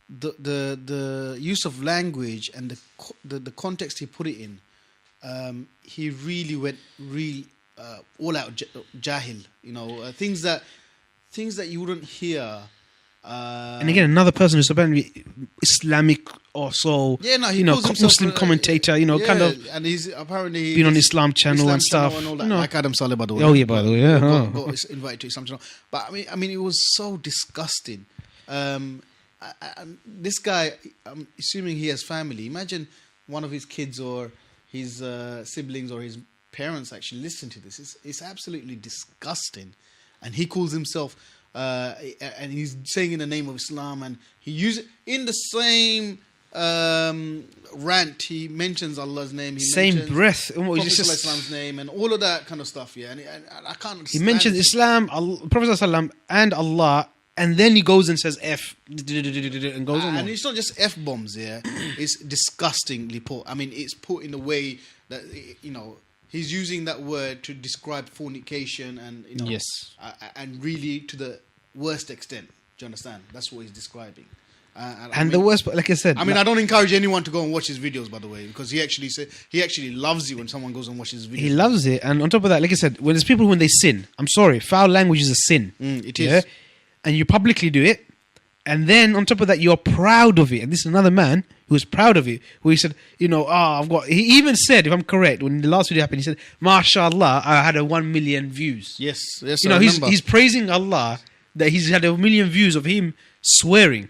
The use of language and the context he put it in, he really went all out jahil, you know, things that you wouldn't hear. And again, another person who's apparently Islamic or so, Muslim commentator, you know, kind of, and he's apparently been on Islam channel and stuff, and all that, like Adam Saleh, by the way. Oh yeah, by the way, yeah. Got invited to Islam channel, but I mean, it was so disgusting. This guy, I'm assuming he has family. Imagine one of his kids or his siblings or his parents actually listen to this. It's absolutely disgusting. And he calls himself and he's saying in the name of Islam, and he uses in the same rant he mentions Allah's name, same breath, Prophet Islam's name, and all of that kind of stuff. Yeah, and I can't understand. He mentions Islam, Prophet Sallam, and Allah, and then he goes and says F and goes on. And it's not just F bombs. Yeah, it's disgustingly put. I mean, it's put in a way that, you know, he's using that word to describe fornication and, you know, and really to the worst extent. Do you understand? That's what he's describing. And the worst, like I said, I mean, I don't encourage anyone to go and watch his videos, by the way, because he actually loves it when someone goes and watches his videos. he loves it. And on top of that, like I said, when there's people when they sin, I'm sorry, foul language is a sin. It is. And you publicly do it, and then on top of that, you're proud of it. And this is another man who was proud of it, who he said, I've got. He even said, if I'm correct, when the last video happened, he said, "MashaAllah, I had 1 million views." Yes. He's praising Allah that he's had 1 million views of him swearing.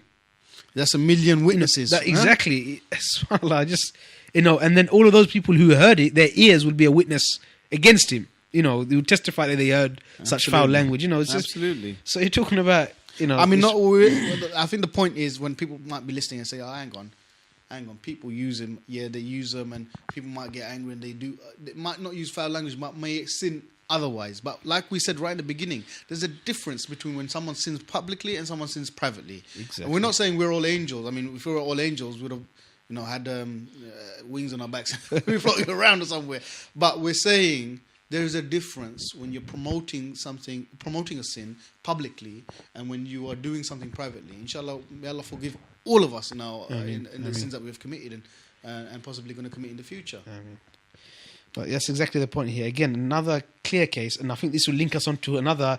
That's 1 million witnesses. Exactly. SubhanAllah, just and then all of those people who heard it, their ears would be a witness against him. They would testify that they heard such foul language. It's Absolutely. Just, so you're talking about, I mean, I think the point is when people might be listening and say, "Oh, hang on, people use them." Yeah, they use them, and people might get angry, and they do. They might not use foul language, but may sin otherwise. But like we said right in the beginning, there's a difference between when someone sins publicly and someone sins privately. Exactly. And we're not saying we're all angels. I mean, if we were all angels, we'd have, had wings on our backs, we're floating around or somewhere. But we're saying there is a difference when you're promoting a sin publicly, and when you are doing something privately. Inshallah, may Allah forgive all of us in the sins that we have committed and possibly going to commit in the future. But that's exactly the point here. Again, another clear case, and I think this will link us on to another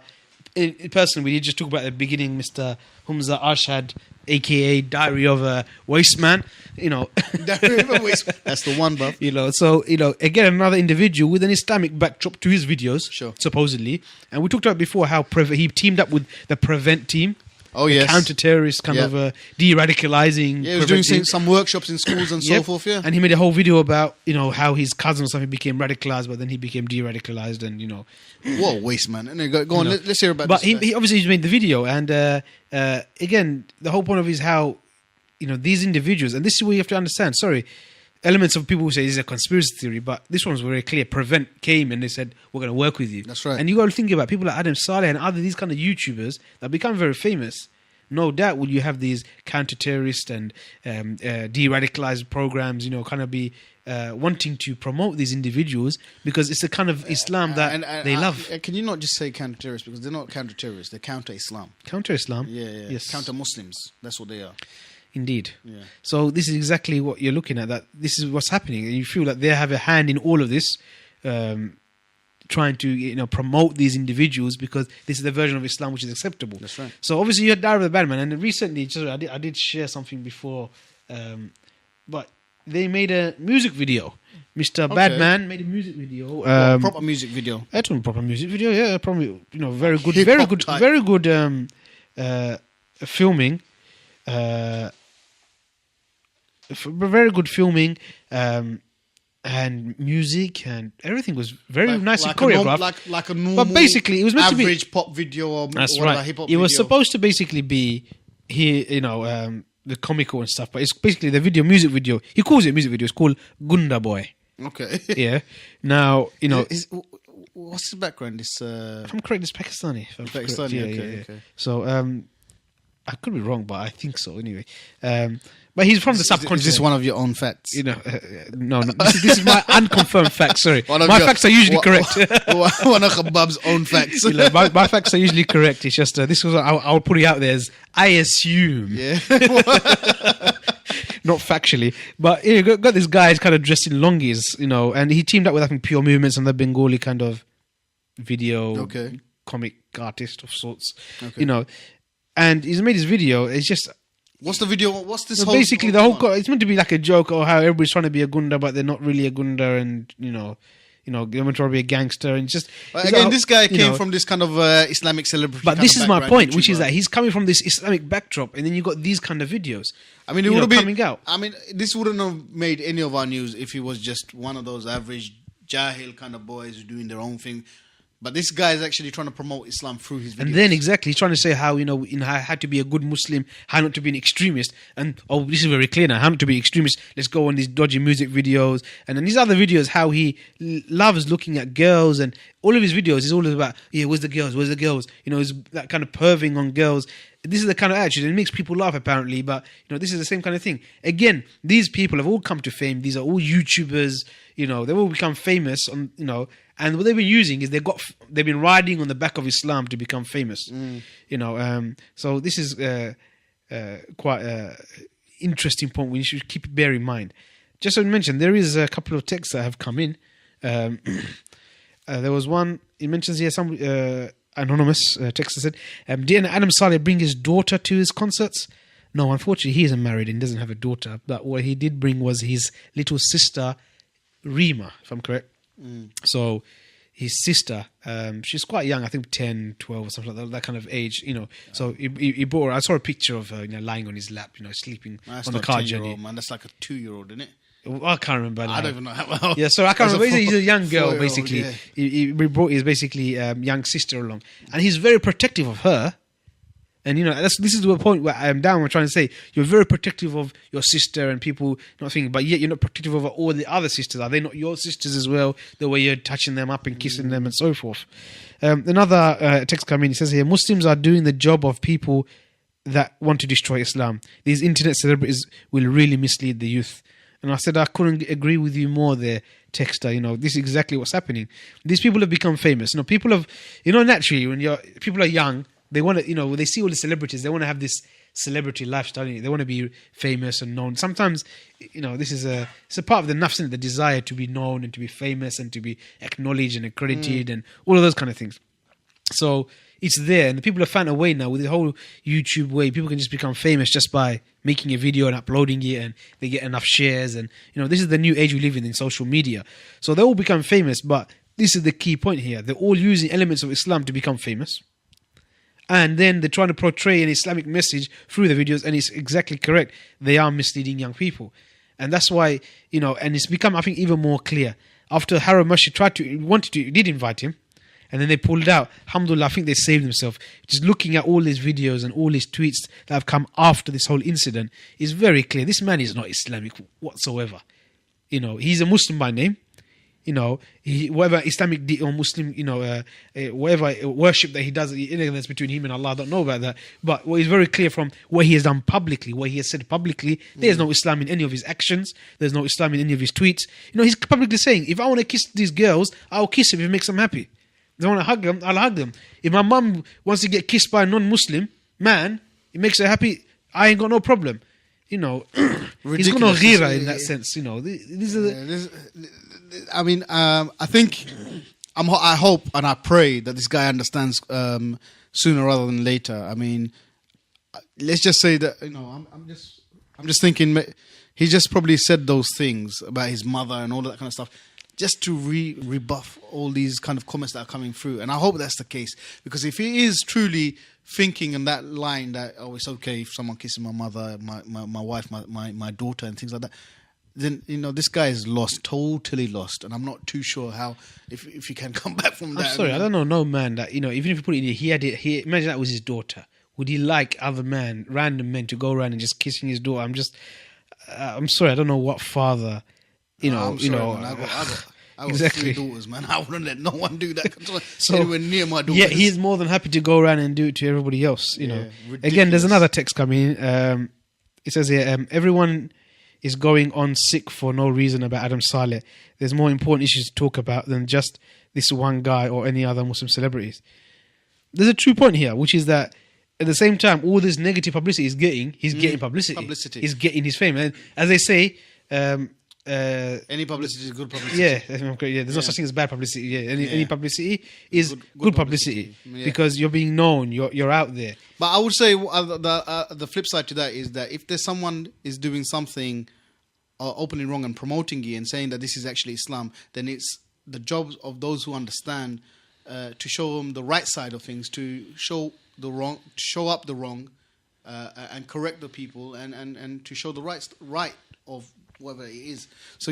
person we just talked about at the beginning, Mr. Humza Arshad, a.k.a. Diary of a Waste Man. Diary of a Waste Man. That's the one, bruv. So, again, another individual with an Islamic backdrop to his videos, sure, supposedly. And we talked about before how he teamed up with the Prevent team. Oh, yes. Counter-terrorist kind of de-radicalizing. Yeah, he was doing some workshops in schools and so forth, yeah. And he made a whole video about, how his cousin or something became radicalized, but then he became de-radicalized and, What a waste, man. And go on, let's hear about but this. But he obviously made the video. And, again, the whole point of it is how, these individuals, and this is what you have to understand, elements of people who say this is a conspiracy theory, but this one was very clear. Prevent came and they said, we're going to work with you. That's right. And you got to think about people like Adam Saleh and other these kind of YouTubers that become very famous. No doubt will you have these counter-terrorist and de-radicalized programs, kind of be wanting to promote these individuals because it's the kind of Islam that they love. Can you not just say counter-terrorists? Because they're not counter-terrorists, they're counter-Islam. Counter-Islam? Yeah. Yes. Counter-Muslims. That's what they are. Indeed. Yeah. So this is exactly what you're looking at, that this is what's happening. And you feel like they have a hand in all of this, trying to promote these individuals because this is the version of Islam which is acceptable. That's right. So obviously you had Diary of the Badman, and recently I did share something before, but they made a music video. Mr. Badman made a music video. Proper music video. Proper music video, yeah. Probably very good filming. Very good filming, and music and everything was very nicely choreographed. Like a normal, but basically, it was meant to be average pop video or that's whatever, right. hip hop. It was supposed to basically be here, the comical and stuff, but it's basically the music video. He calls it music video. It's called Gunda Boy. Okay. Yeah. Now what's his background? If I'm correct, it's Pakistani. Pakistani. Okay. So I could be wrong, but I think so anyway. But he's from the subcontinent. Is this one of your own facts? No. This is my unconfirmed facts. Sorry, my facts are usually correct. One of Khabab's own facts. My facts are usually correct. It's just this was I'll put it out there as I assume. Yeah. Not factually, but got this guy kind of dressed in longis, and he teamed up with I think Pure Movements and the Bengali kind of video comic artist of sorts, and he's made his video. It's just. What's the video? What's this? So basically, the whole it's meant to be like a joke or how everybody's trying to be a gunda, but they're not really a gunda, and they're meant to be a gangster, and just again, this guy came from this kind of Islamic celebrity. But this is my point, which is that he's coming from this Islamic backdrop, and then you got these kind of videos. I mean, it would have been coming out. I mean, this wouldn't have made any of our news if he was just one of those average jahil kind of boys who doing their own thing. But this guy is actually trying to promote Islam through his videos. And then exactly, he's trying to say how, how to be a good Muslim, how not to be an extremist. And, this is very clear now, how not to be extremist. Let's go on these dodgy music videos. And then these other videos, how he loves looking at girls. And all of his videos is all about, where's the girls? It's that kind of perving on girls. This is the kind of attitude. And it makes people laugh, apparently. But, this is the same kind of thing. Again, these people have all come to fame. These are all YouTubers. They've all become famous on, and what they've been using is they've been riding on the back of Islam to become famous. So this is quite a interesting point we should keep bear in mind. Just so to mention, there is a couple of texts that have come in. There was one, it mentions here, some anonymous texter said, didn't Adam Saleh bring his daughter to his concerts? No, unfortunately, he isn't married and doesn't have a daughter. But what he did bring was his little sister, Rima, if I'm correct. So his sister, she's quite young, I think 10, 12 or something like that kind of age, you know. So he brought her, I saw a picture of her, you know, lying on his lap, you know, sleeping on the car journey. Man, that's like a 2-year-old, isn't it? I can't remember. I don't even know how well. Yeah, so I can't remember. He's a young girl, basically. Yeah. He brought his basically young sister along, and he's very protective of her. And you know, this is the point where I'm trying to say you're very protective of your sister and people not thinking, but yet you're not protective of all the other sisters. Are they not your sisters as well? The way you're touching them up and kissing them and so forth. Another text coming. It says here, Muslims are doing the job of people that want to destroy Islam. These internet celebrities will really mislead the youth. And I said, I couldn't agree with you more there, texter. You know, this is exactly what's happening. These people have become famous. You know, people have, you know, naturally, when people are young, they want to, you know, when they see all the celebrities, they want to have this celebrity lifestyle. They want to be famous and known. Sometimes, you know, it's a part of the nafs, the desire to be known and to be famous and to be acknowledged and accredited and all of those kind of things. So it's there, and the people have found a way now with the whole YouTube way. People can just become famous just by making a video and uploading it, and they get enough shares. And you know, this is the new age we live in social media. So they all become famous, but this is the key point here: they're all using elements of Islam to become famous, and then they're trying to portray an Islamic message through the videos. And it's exactly correct; they are misleading young people, and that's why, you know. And it's become, I think, even more clear after Haram Masjid did invite him. And then they pulled out. Alhamdulillah, I think they saved themselves. Just looking at all these videos and all these tweets that have come after this whole incident is very clear. This man is not Islamic whatsoever. You know, he's a Muslim by name. You know, whatever Islamic or Muslim, you know, whatever worship that he does, that's between him and Allah. I don't know about that. But what is very clear from what he has done publicly, what he has said publicly, there's no Islam in any of his actions. There's no Islam in any of his tweets. You know, he's publicly saying, if I want to kiss these girls, I'll kiss them if it makes them happy. If I want to hug them, I'll hug them. If my mum wants to get kissed by a non-Muslim man, it makes her happy, I ain't got no problem. You know, he's got no ghira in that sense. You know, these are I mean, I think, I hope and I pray that this guy understands sooner rather than later. I mean, let's just say that, you know, I'm just thinking he just probably said those things about his mother and all that kind of stuff, just to rebuff all these kind of comments that are coming through. And I hope that's the case. Because if he is truly thinking in that line that, oh, it's okay if someone kisses my mother, my wife, my daughter and things like that, then, you know, this guy is lost, totally lost. And I'm not too sure how, if he can come back from that. I'm sorry, I don't know no man that, you know, even if you put it in here, imagine that was his daughter. Would he like other random men to go around and just kissing his daughter? I'm sorry, I don't know what father... You know, man, I got exactly 3 daughters, man. I wouldn't let no one do that. So anywhere near my daughters. Yeah, he's more than happy to go around and do it to everybody else. You know. Again, there's another text coming in. It says here, everyone is going on sick for no reason about Adam Saleh. There's more important issues to talk about than just this one guy or any other Muslim celebrities. There's a true point here, which is that at the same time, all this negative publicity he's getting publicity. He's getting his fame. And as they say, any publicity is good publicity. Yeah, there's no such thing as bad publicity. Yeah, any publicity is good publicity because you're being known, you're out there. But I would say the flip side to that is that if there's someone is doing something openly wrong and promoting it and saying that this is actually Islam, then it's the job of those who understand to show them the right side of things, to show up the wrong, and correct the people, and to show the right of whatever it is. So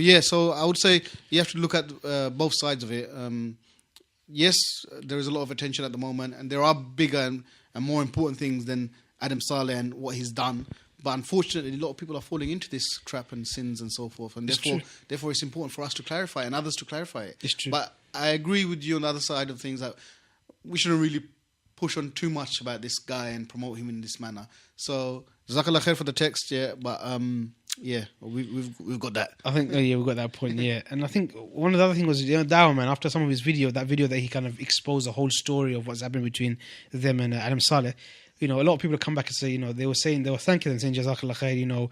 I would say you have to look at both sides of it. Yes, there is a lot of attention at the moment, and there are bigger and more important things than Adam Saleh and what he's done. But unfortunately, a lot of people are falling into this trap and sins and so forth. And therefore, it's important for us to clarify and others to clarify it. It's true. But I agree with you on the other side of things that we shouldn't really push on too much about this guy and promote him in this manner. So, Jazakallah khair for the text, but yeah, we've got that. I think we've got that point. Yeah, and I think one of the other things was, you know, Dawah man, after some of his video that he kind of exposed the whole story of what's happened between them and Adam Saleh. a lot of people come back and say, they were thanking them, saying Jazakallah khair,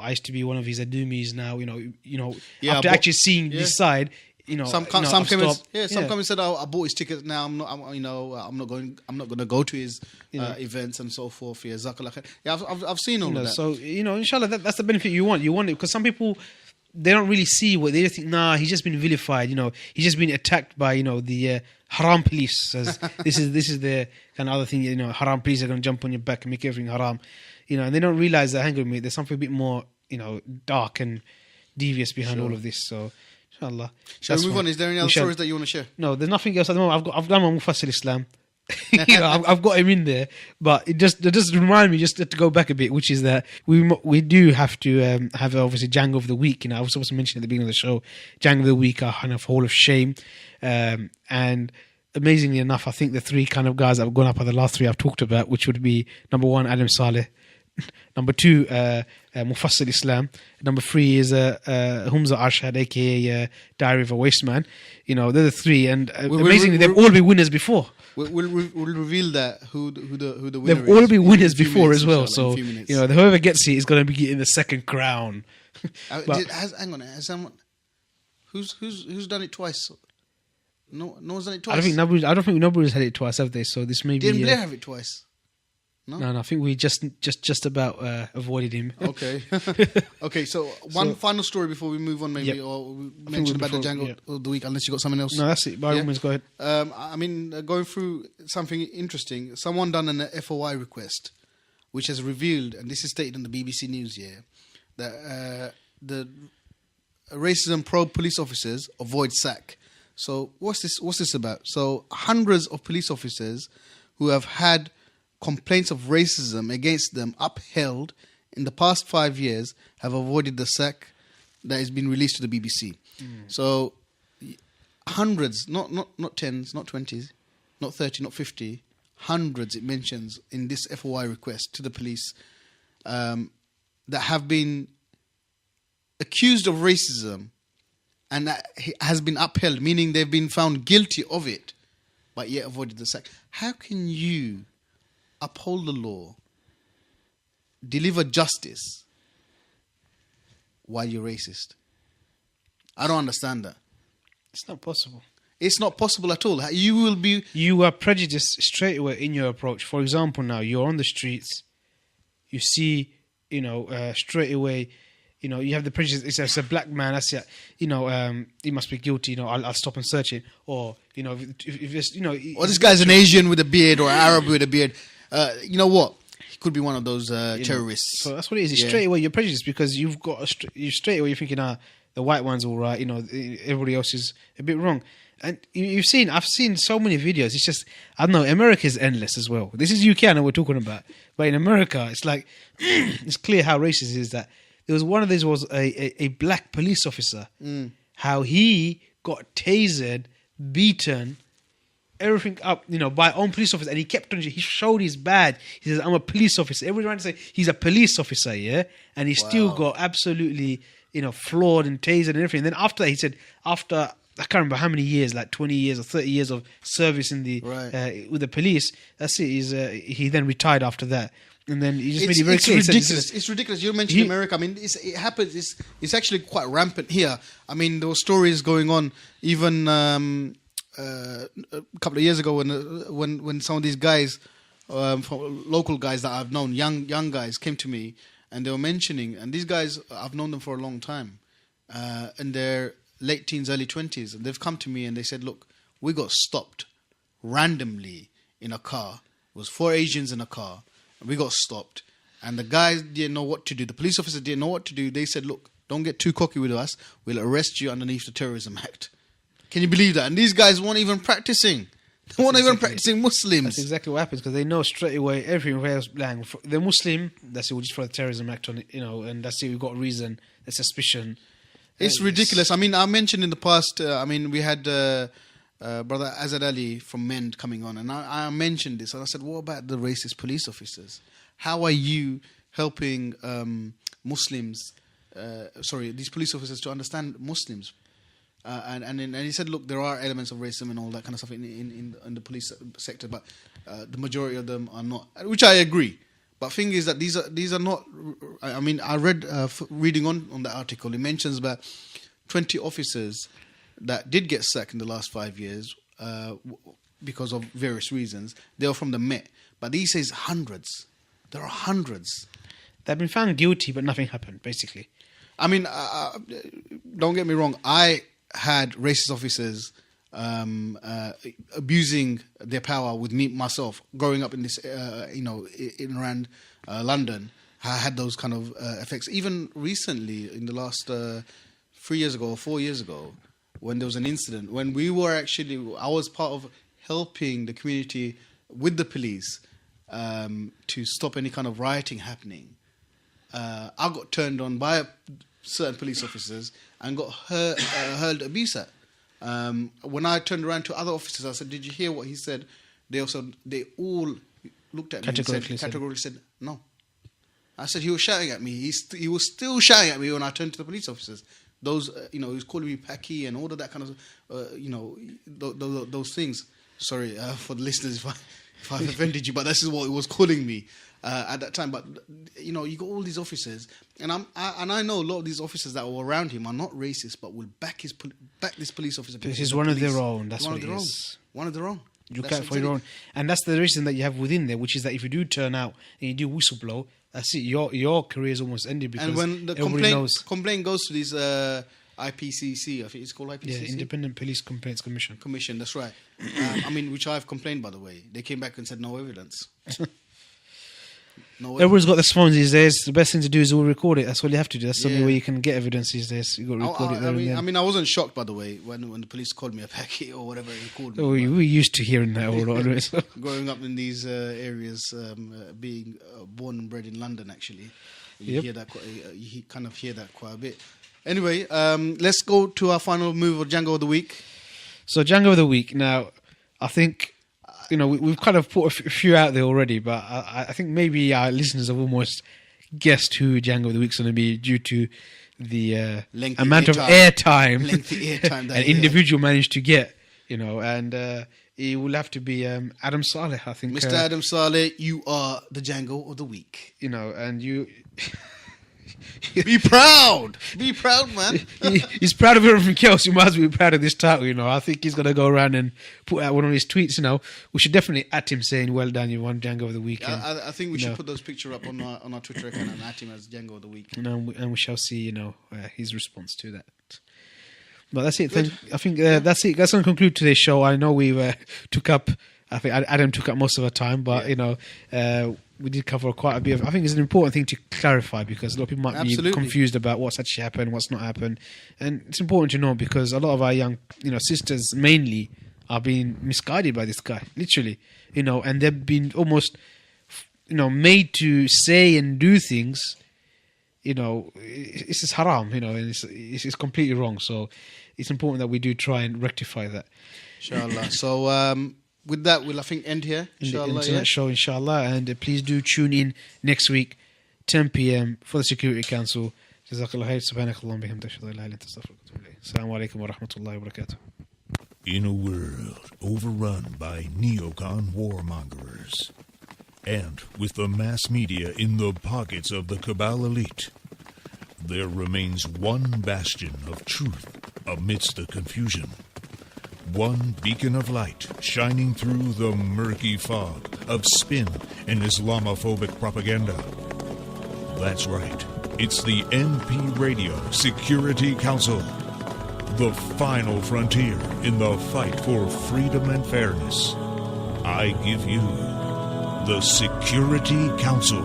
I used to be one of his adumis now, after actually seeing this side, some comments said, I bought his tickets now. I'm not going to go to his events and so forth. Yeah, Jazakallah khair. Yeah, I've seen all of that. So inshallah, that's the benefit you want. You want it because some people, they don't really see what they just think. Nah, he's just been vilified. He's just been attacked by the haram police. As this is the kind of other thing. Haram police are going to jump on your back and make everything haram. And they don't realize that. Hang on, mate. There's something a bit more dark and devious behind all of this. So inshallah. Shall we move on? Is there any other stories that you want to share? No, there's nothing else at the moment. I've done my Mufassir Islam. I've got him in there, but it just remind me just to go back a bit, which is that we do have to have obviously Jango of the Week. I was supposed to mention at the beginning of the show, Jango of the Week are kind of Hall of Shame, and amazingly enough, I think the three kind of guys that have gone up are the last three I've talked about, which would be number 1, Adam Saleh. Number 2, Mufassir Islam. Number 3 is Humza Arshad, aka Diary of a Waste Man. They're the three, and amazingly, they've all been winners before. We'll reveal that who the winner is. They've all been winners before as well. So whoever gets it is going to be getting the second crown. Hang on, has someone who's done it twice? No one's done it twice. I don't think nobody's had it twice, have they? So this may be. Didn't Blair have it twice? No, I think we just about avoided him. Okay. Okay, so one final story before we move on, maybe, or we mention about the Jango of the Week, unless you got something else. No, that's it. By all means, go ahead. Going through something interesting, someone done an FOI request, which has revealed, and this is stated in the BBC News here, that the racism probe police officers avoid sack. So what's this about? So hundreds of police officers who have had complaints of racism against them upheld in the past 5 years have avoided the sack that has been released to the BBC. So hundreds, not tens, not 20s, not 30, not 50, hundreds it mentions in this FOI request to the police that have been accused of racism and that has been upheld, meaning they've been found guilty of it, but yet avoided the sack. How can you uphold the law, deliver justice, while you're racist? I don't understand that. It's not possible. It's not possible at all. You are prejudiced straight away in your approach. For example, now you're on the streets, you see, straight away, you have the prejudice. It's a black man. That's it. He must be guilty. I'll stop and search it. Or if it's or this guy's an Asian with a beard or an Arab with a beard. You know what? He could be one of those terrorists. So that's what it is. Straight away you're prejudiced because you've got straight away you're thinking, the white one's all right. Everybody else is a bit wrong. And I've seen so many videos. It's just, I don't know, America is endless as well. This is UK, I know we're talking about. But in America, it's like, it's clear how racist it is that there was one of these was a black police officer, how he got tasered, beaten, everything up, by own police officer. And he kept on, he showed his badge. He says, I'm a police officer. Everyone trying to say he's a police officer, yeah? And he still got absolutely, flawed and tasered and everything. And then after that, he said, after I can't remember how many years, like 20 years or 30 years of service in the with the police. That's it. He then retired after that. And then he just made it very clear. It's ridiculous. You mentioned America. I mean, it happens. It's actually quite rampant here. I mean, there were stories going on even a couple of years ago when some of these guys, local guys that I've known, young guys, came to me and they were mentioning. And these guys, I've known them for a long time, in their late teens, early 20s, and they've come to me and they said, "Look, we got stopped randomly in a car. It was 4 Asians in a car." We got stopped and the guys didn't know what to do. The police officer didn't know what to do. They said, "Look, don't get too cocky with us. We'll arrest you underneath the Terrorism Act." Can you believe that? And these guys weren't even practicing. They weren't even practicing Muslims. That's exactly what happens because they know straight away everything else. The Muslim, that's it, we just throw the Terrorism Act on it, and that's it, we've got reason, a suspicion. It's ridiculous. I mean, I mentioned in the past, we had Brother Azad Ali from MEND coming on, and I mentioned this, and I said, what about the racist police officers? How are you helping these police officers to understand Muslims? And he said, look, there are elements of racism and all that kind of stuff in the police sector, but the majority of them are not, which I agree. But thing is that these are not. I mean, I read reading on the article. It mentions about 20 officers that did get sacked in the last 5 years because of various reasons. They are from the Met, but he says hundreds. There are hundreds. They've been found guilty, but nothing happened. Basically, I mean, don't get me wrong. I had racist officers abusing their power with me myself growing up in this, in around London. I had those kind of effects. Even recently, in the last 3 years ago or 4 years ago, when there was an incident, when I was part of helping the community with the police to stop any kind of rioting happening. I got turned on by certain police officers and got hurled abuse at. When I turned around to other officers, I said, "Did you hear what he said?" They all looked at me and categorically said, "No." I said, "He was shouting at me. He was still shouting at me when I turned to the police officers. Those, he was calling me Paki and all of that kind of, those things." Sorry for the listeners if I've offended you, but this is what he was calling me at that time. But you got all these officers, and I know a lot of these officers that were around him are not racist, but will back this police officer. This is one of their own. That's what it is. One of their own. You look out for your own, and that's the reason that you have within there, which is that if you do turn out and you do whistleblow, that's it. Your career is almost ended because and when the complaint goes to these IPCC, I think it's called IPCC. Yeah, Independent Police Complaints Commission. That's right. Which I've complained, by the way. They came back and said no evidence. Everyone's got their phones these days. The best thing to do is all record it. That's all you have to do. That's the only way you can get evidence these days. You got to record it there. I mean, I wasn't shocked, by the way, when the police called me a packet or whatever they called me. Oh, we're used to hearing that all right. So. Growing up in these areas, being born and bred in London, actually, you hear that. You kind of hear that quite a bit. Anyway, let's go to our final move of Django of the Week. So Django of the Week. Now, I think we've kind of put a few out there already, but I think maybe our listeners have almost guessed who Django of the Week's going to be due to the amount of airtime an individual managed to get. And it will have to be Adam Saleh, I think. Mr. Adam Saleh, you are the Django of the Week. And you... Be proud, man. He's proud of everything else. You might as well be proud of this title. I think he's gonna go around and put out one of his tweets. We should definitely at him saying, "Well done, you won Django of the Week." I think we should put those pictures up on our Twitter account and at him as Django of the Week. And we shall see, his response to that. But that's it. I think that's it. That's gonna conclude today's show. I know we took up. I think Adam took up most of our time, but we did cover quite a bit of. I think it's an important thing to clarify because a lot of people might be confused about what's actually happened, what's not happened, and it's important to know because a lot of our young, sisters mainly are being misguided by this guy, literally, and they've been almost, made to say and do things. It's just haram, and it's completely wrong. So it's important that we do try and rectify that. Inshallah. So. With that, we'll, I think, end here. Inshallah, the internet show, inshallah. And please do tune in next week, 10 p.m. for the Security Council. Jazakallah khair. Subhanakallahumma bihamdika ashhadu an la ilaha illa anta astaghfiruka wa atubu ilayk. Assalamu alaikum wa rahmatullahi wa barakatuh. In a world overrun by neocon warmongers, and with the mass media in the pockets of the cabal elite, there remains one bastion of truth amidst the confusion. One beacon of light shining through the murky fog of spin and Islamophobic propaganda. That's right. It's the NP Radio Security Council. The final frontier in the fight for freedom and fairness. I give you the Security Council.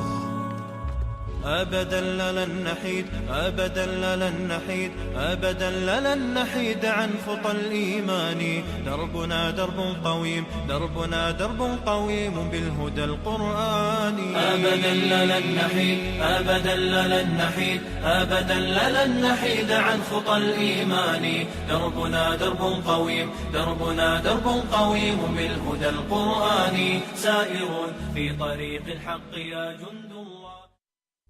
أبدا لن نحيد أبدا لن نحيد أبدا لن نحيد عن خطى الإيمان دربنا درب قويم دربنا درب قويم بالهدى القرآني أبدا لن نحيد أبدا لن نحيد أبدا لن نحيد عن خطى الإيمان دربنا درب قويم دربنا درب قويم بالهدى القرآني سائر في طريق الحق يا جند الله.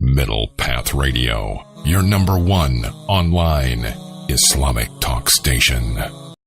Middle Path Radio, your number one online Islamic Talk Station.